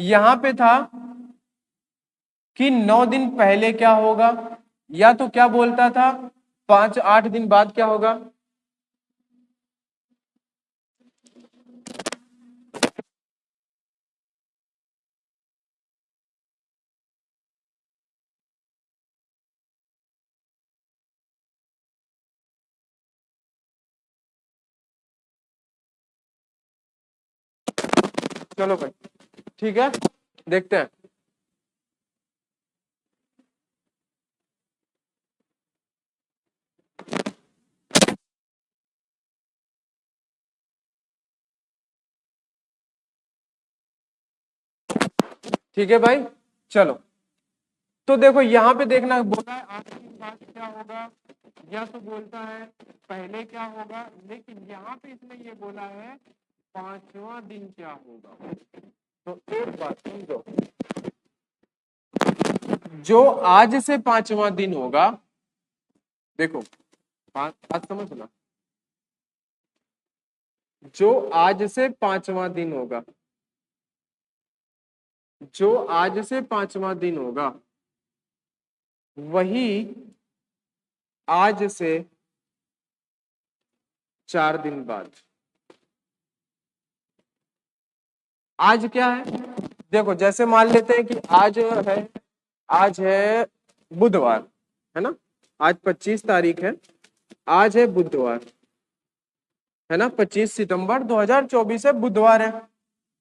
यहां पे था कि 9 दिन पहले क्या होगा, या तो क्या बोलता था 5-8 दिन बाद क्या होगा। चलो भाई ठीक है, देखते हैं। ठीक है भाई, चलो तो देखो यहाँ पे देखना, बोला है 8 दिन बाद क्या होगा, या तो बोलता है पहले क्या होगा, लेकिन यहाँ पे इसने ये बोला है 5वां दिन क्या होगा। तो एक बात समझो, जो आज से 5वां दिन होगा, देखो बात समझना, जो आज से 5वां दिन होगा, जो आज से 5वां दिन होगा, वही आज से 4 दिन बाद। आज क्या है, देखो जैसे मान लेते हैं कि आज है बुधवार, है ना, आज 25 तारीख है, आज है बुधवार, है ना, 25 सितंबर 2024 है, बुधवार है।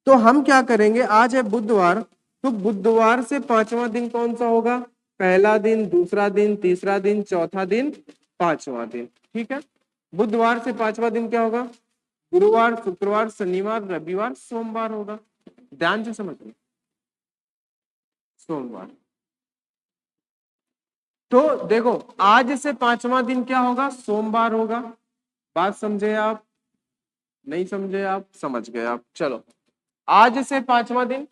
तो हम क्या करेंगे, आज है बुधवार, तो बुधवार से 5वां दिन कौन सा होगा, पहला दिन, दूसरा दिन, तीसरा दिन, चौथा दिन, 5वां दिन। ठीक है, बुधवार से 5वां दिन क्या होगा, गुरुवार, शुक्रवार, शनिवार, रविवार, सोमवार होगा। ध्यान से समझिए, सोमवार। तो देखो आज से 5वां दिन क्या होगा, सोमवार होगा। बात समझे आप, नहीं समझे आप, समझ गए आप। चलो आज से 5वां दिन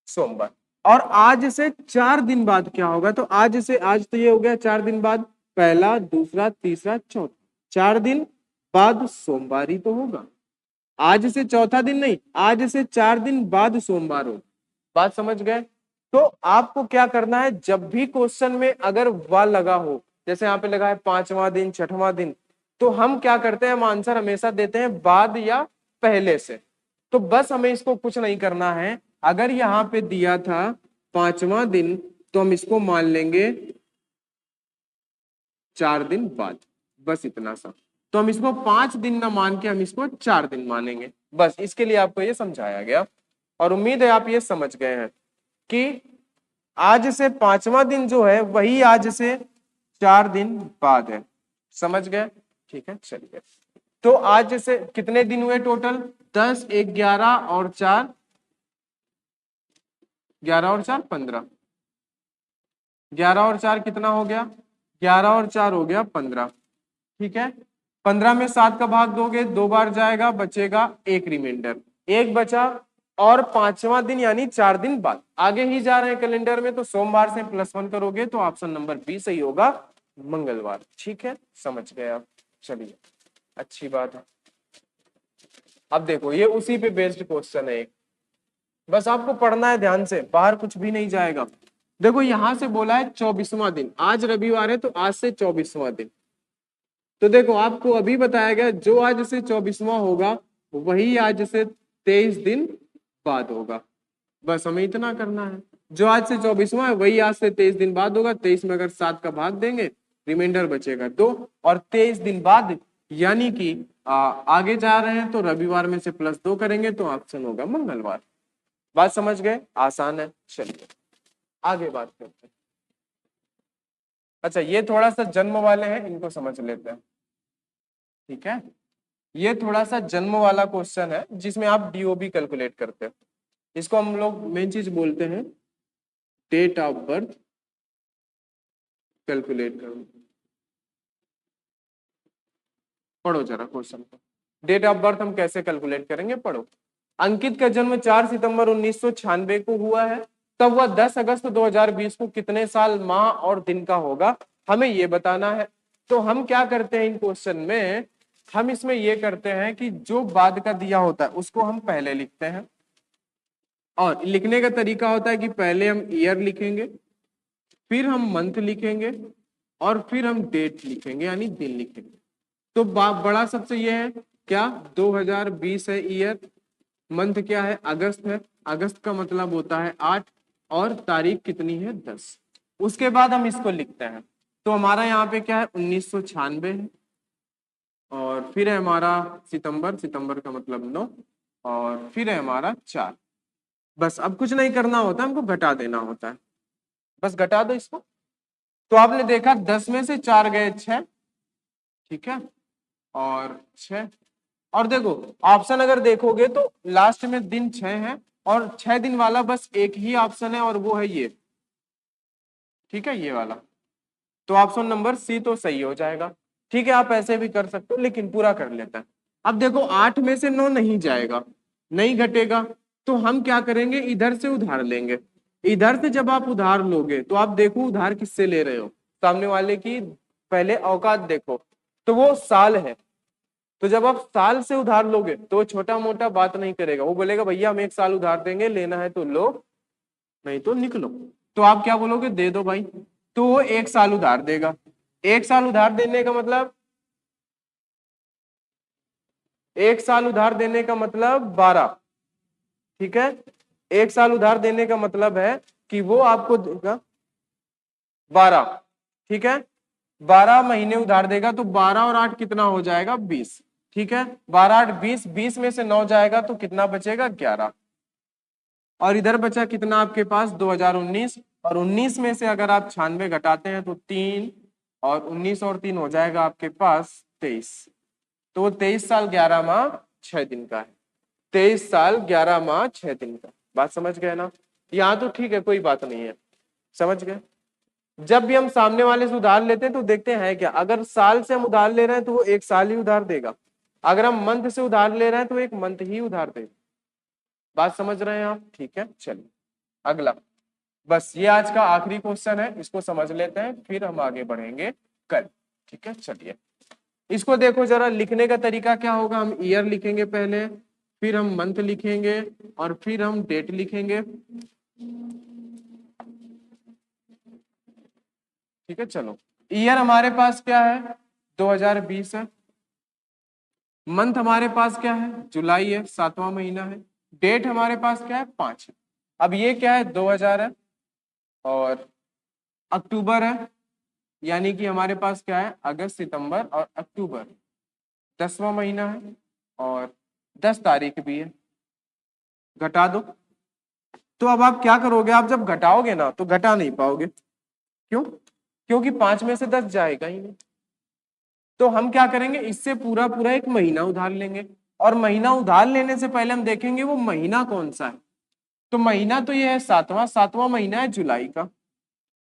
सोमवार, और आज से 4 दिन बाद क्या होगा, तो आज से, आज तो ये हो गया 4 दिन बाद, पहला, दूसरा, तीसरा, चौथा, 4 दिन बाद सोमवार ही तो होगा। आज से चौथा दिन नहीं, आज से 4 दिन बाद सोमवार होगा। बात समझ गए। तो आपको क्या करना है, जब भी क्वेश्चन में अगर वाह लगा हो, जैसे यहाँ पे लगा है 5वां दिन, 6वां दिन, तो हम क्या करते हैं, हम आंसर हमेशा देते हैं बाद या पहले से। तो बस हमें इसको कुछ नहीं करना है, अगर यहाँ पे दिया था 5वां दिन, तो हम इसको मान लेंगे 4 दिन बाद, बस इतना सा। तो हम इसको 5 दिन ना मान के हम इसको 4 दिन मानेंगे। बस इसके लिए आपको ये समझाया गया, और उम्मीद है आप ये समझ गए हैं कि आज से 5वां दिन जो है वही आज से 4 दिन बाद है। समझ गए, ठीक है, चलिए। तो आज से कितने दिन हुए टोटल, 10, 1, 11 और 4, 11 और 4 15, 11 और 4 कितना हो गया, 11 और 4 हो गया 15। ठीक है, 15 में 7 का भाग दोगे, 2 बार जाएगा, बचेगा 1 रिमाइंडर, 1 बचा। और 5वां दिन यानी 4 दिन बाद, आगे ही जा रहे हैं कैलेंडर में, तो सोमवार से +1 करोगे तो ऑप्शन नंबर बी सही होगा, मंगलवार। ठीक है, समझ गए आप, चलिए अच्छी बात है। अब देखो ये उसी पे बेस्ड क्वेश्चन है, बस आपको पढ़ना है ध्यान से, बाहर कुछ भी नहीं जाएगा। देखो यहां से बोला है 24वां दिन, आज रविवार है तो आज से 24वां दिन। तो देखो आपको अभी बताया गया जो आज से 24वां होगा वही आज से 23 दिन बाद होगा। बस हमें इतना करना है, जो आज से 24वां है वही आज से 23 दिन बाद होगा। 23 में अगर 7 का भाग देंगे, रिमाइंडर बचेगा 2, और 23 दिन बाद यानी कि आगे जा रहे हैं तो रविवार में से +2 करेंगे तो ऑप्शन होगा मंगलवार। बात समझ गए? आसान है। चलिए आगे बात करते हैं। अच्छा, ये थोड़ा सा जन्म वाले हैं, इनको समझ लेते हैं। ठीक है, ये थोड़ा सा जन्म वाला क्वेश्चन है जिसमें आप डीओबी कैलकुलेट करते हो। इसको हम लोग मेन चीज बोलते हैं डेट ऑफ बर्थ कैलकुलेट करो। पढ़ो जरा क्वेश्चन को। डेट ऑफ बर्थ हम कैसे कैलकुलेट करेंगे, पढ़ो। अंकित का जन्म 4 सितंबर 1996 को हुआ है, तब वह 10 अगस्त 2020 को कितने साल, माह और दिन का होगा, हमें ये बताना है। तो हम क्या करते हैं इन क्वेश्चन में, हम इसमें ये करते हैं कि जो बाद का दिया होता है उसको हम पहले लिखते हैं, और लिखने का तरीका होता है कि पहले हम ईयर लिखेंगे, फिर हम मंथ लिखेंगे, और फिर हम डेट लिखेंगे यानी दिन लिखेंगे। तो बड़ा सबसे ये है क्या, 2020 है ईयर, मंथ क्या है, अगस्त है, अगस्त का मतलब होता है 8, और तारीख कितनी है, 10। उसके बाद हम इसको लिखते हैं, तो हमारा यहाँ पे क्या है, 1996 है, और फिर है हमारा सितंबर, सितंबर का मतलब 9, और फिर है हमारा 4। बस अब कुछ नहीं करना होता, हमको घटा देना होता है, बस घटा दो इसको। तो आपने देखा 10 में से 4 गए 6, ठीक है, और 6, और देखो ऑप्शन अगर देखोगे तो लास्ट में दिन 6 है, और 6 दिन वाला बस एक ही ऑप्शन है, और वो है ये, ठीक है, ये वाला। तो ऑप्शन नंबर सी तो सही हो जाएगा। ठीक है, आप ऐसे भी कर सकते हो, लेकिन पूरा कर लेते हैं। अब देखो 8 में से 9 नहीं जाएगा, नहीं घटेगा, तो हम क्या करेंगे, इधर से उधार लेंगे। इधर से जब आप उधार लोगे तो आप देखो उधार किससे ले रहे हो, सामने वाले की पहले औकात देखो, तो वो साल है। तो जब आप साल से उधार लोगे तो छोटा मोटा बात नहीं करेगा, वो बोलेगा भैया हम 1 साल उधार देंगे, लेना है तो लो, नहीं तो निकलो। तो आप क्या बोलोगे, दे दो भाई, तो वो 1 साल उधार देगा। 1 साल उधार देने का मतलब, 1 साल उधार देने का मतलब 12, ठीक है। 1 साल उधार देने का मतलब है कि वो आपको देगा 12, ठीक है। 12 महीने उधार देगा, तो 12 और 8 कितना हो जाएगा, 20, ठीक है। 12 8 20, 20 में से 9 जाएगा तो कितना बचेगा, 11, और इधर बचा कितना आपके पास, 2019, और 19 में से अगर आप 96 घटाते हैं तो 3, और 19 और 3 हो जाएगा आपके पास 23। तो वो 23 साल 11 माह 6 दिन का है, 23 साल 11 माह 6 दिन का। बात समझ गए ना? यहाँ तो ठीक है, कोई बात नहीं है, समझ गए। जब भी हम सामने वाले से उधार लेते हैं तो देखते हैं क्या, अगर साल से हम उधार ले रहे हैं तो वो 1 साल ही उधार देगा, अगर हम मंथ से उधार ले रहे हैं तो 1 मंथ ही उधार देगा। बात समझ रहे हैं आप? ठीक है, चलिए अगला। बस ये आज का आखिरी क्वेश्चन है, इसको समझ लेते हैं फिर हम आगे बढ़ेंगे कल। ठीक है, चलिए इसको देखो जरा, लिखने का तरीका क्या होगा, हम ईयर लिखेंगे पहले, फिर हम मंथ लिखेंगे, और फिर हम डेट लिखेंगे। ठीक है, चलो ईयर हमारे पास क्या है, 2020 है। मंथ हमारे पास क्या है, जुलाई है, 7वां महीना है। डेट हमारे पास क्या है, 5 है। अब ये क्या है, 2000 है, और अक्टूबर है, यानी कि हमारे पास क्या है, अगस्त सितंबर और अक्टूबर, 10वां महीना है, और 10 तारीख भी है। घटा दो। तो अब आप क्या करोगे, आप जब घटाओगे ना तो घटा नहीं पाओगे, क्यों, क्योंकि 5 में से 10 जाएगा ही नहीं। तो हम क्या करेंगे, इससे पूरा पूरा 1 महीना उधार लेंगे, और महीना उधार लेने से पहले हम देखेंगे वो महीना कौन सा है। तो महीना तो ये है 7वां, 7वां महीना है जुलाई का,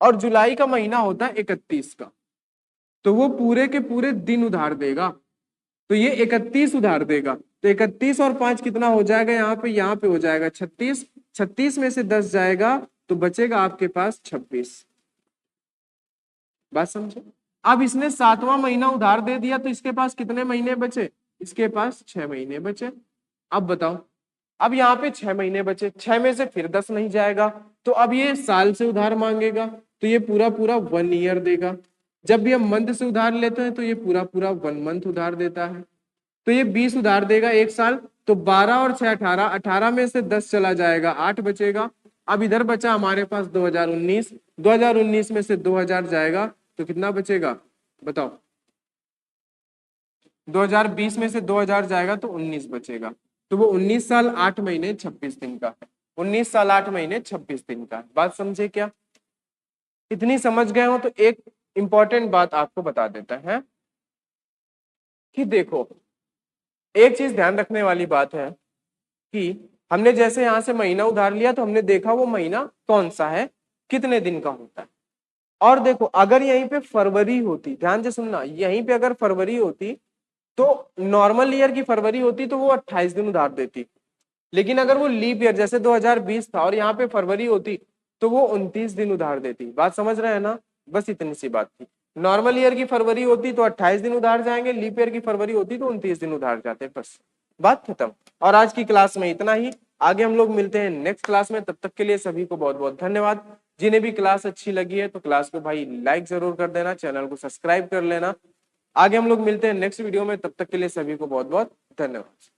और जुलाई का महीना होता है 31 का, तो वो पूरे के पूरे दिन उधार देगा, तो ये 31 उधार देगा। तो 31 और 5 कितना हो जाएगा, यहाँ पे हो जाएगा 36, 36 में से 10 जाएगा तो बचेगा आपके पास 26। बात समझे? अब इसने 7वां महीना उधार दे दिया तो इसके पास कितने महीने बचे, इसके पास 6 महीने बचे। अब बताओ, अब यहाँ पे 6 महीने बचे, 6 में से फिर 10 नहीं जाएगा, तो अब ये साल से उधार मांगेगा, तो ये पूरा पूरा 1 ईयर देगा। जब भी हम मंथ से उधार लेते हैं तो ये पूरा पूरा 1 मंथ उधार देता है, तो ये 20 उधार देगा 1 साल। तो 12 और 6 18, 18 में से 10 चला जाएगा, 8 बचेगा। अब इधर बचा हमारे पास 2019, 2019 में से 2000 जाएगा तो कितना बचेगा, बताओ। 2020 में से 2000 जाएगा तो 19 बचेगा, तो वो 19 साल 8 महीने 26 दिन का है। 19 साल 8 महीने 26 दिन का है। बात समझे क्या? इतनी समझ गए हो तो एक इंपॉर्टेंट बात आपको बता देता है कि देखो, एक चीज ध्यान रखने वाली बात है कि हमने जैसे यहां से महीना उधार लिया तो हमने देखा वो महीना कौन सा है, कितने दिन का होता है। और देखो अगर यहीं पे फरवरी होती, ध्यान से सुनना, यहीं पे अगर फरवरी होती तो नॉर्मल ईयर की फरवरी होती तो वो 28 दिन उधार देती। लेकिन अगर वो लीप ईयर जैसे 2020 था और यहाँ पे फरवरी होती तो वो 29 दिन उधार देती। बात समझ रहे हैं ना? बस इतनी सी बात थी। नॉर्मल ईयर की फरवरी होती तो 28 दिन उधार जाएंगे, लीप ईयर की फरवरी होती तो 29 दिन उधार जाते, बस बात खत्म। और आज की क्लास में इतना ही। आगे हम लोग मिलते हैं नेक्स्ट क्लास में, तब तक के लिए सभी को बहुत बहुत धन्यवाद। जिन्हें भी क्लास अच्छी लगी है तो क्लास को भाई लाइक जरूर कर देना, चैनल को सब्सक्राइब कर लेना। आगे हम लोग मिलते हैं नेक्स्ट वीडियो में, तब तक के लिए सभी को बहुत बहुत धन्यवाद।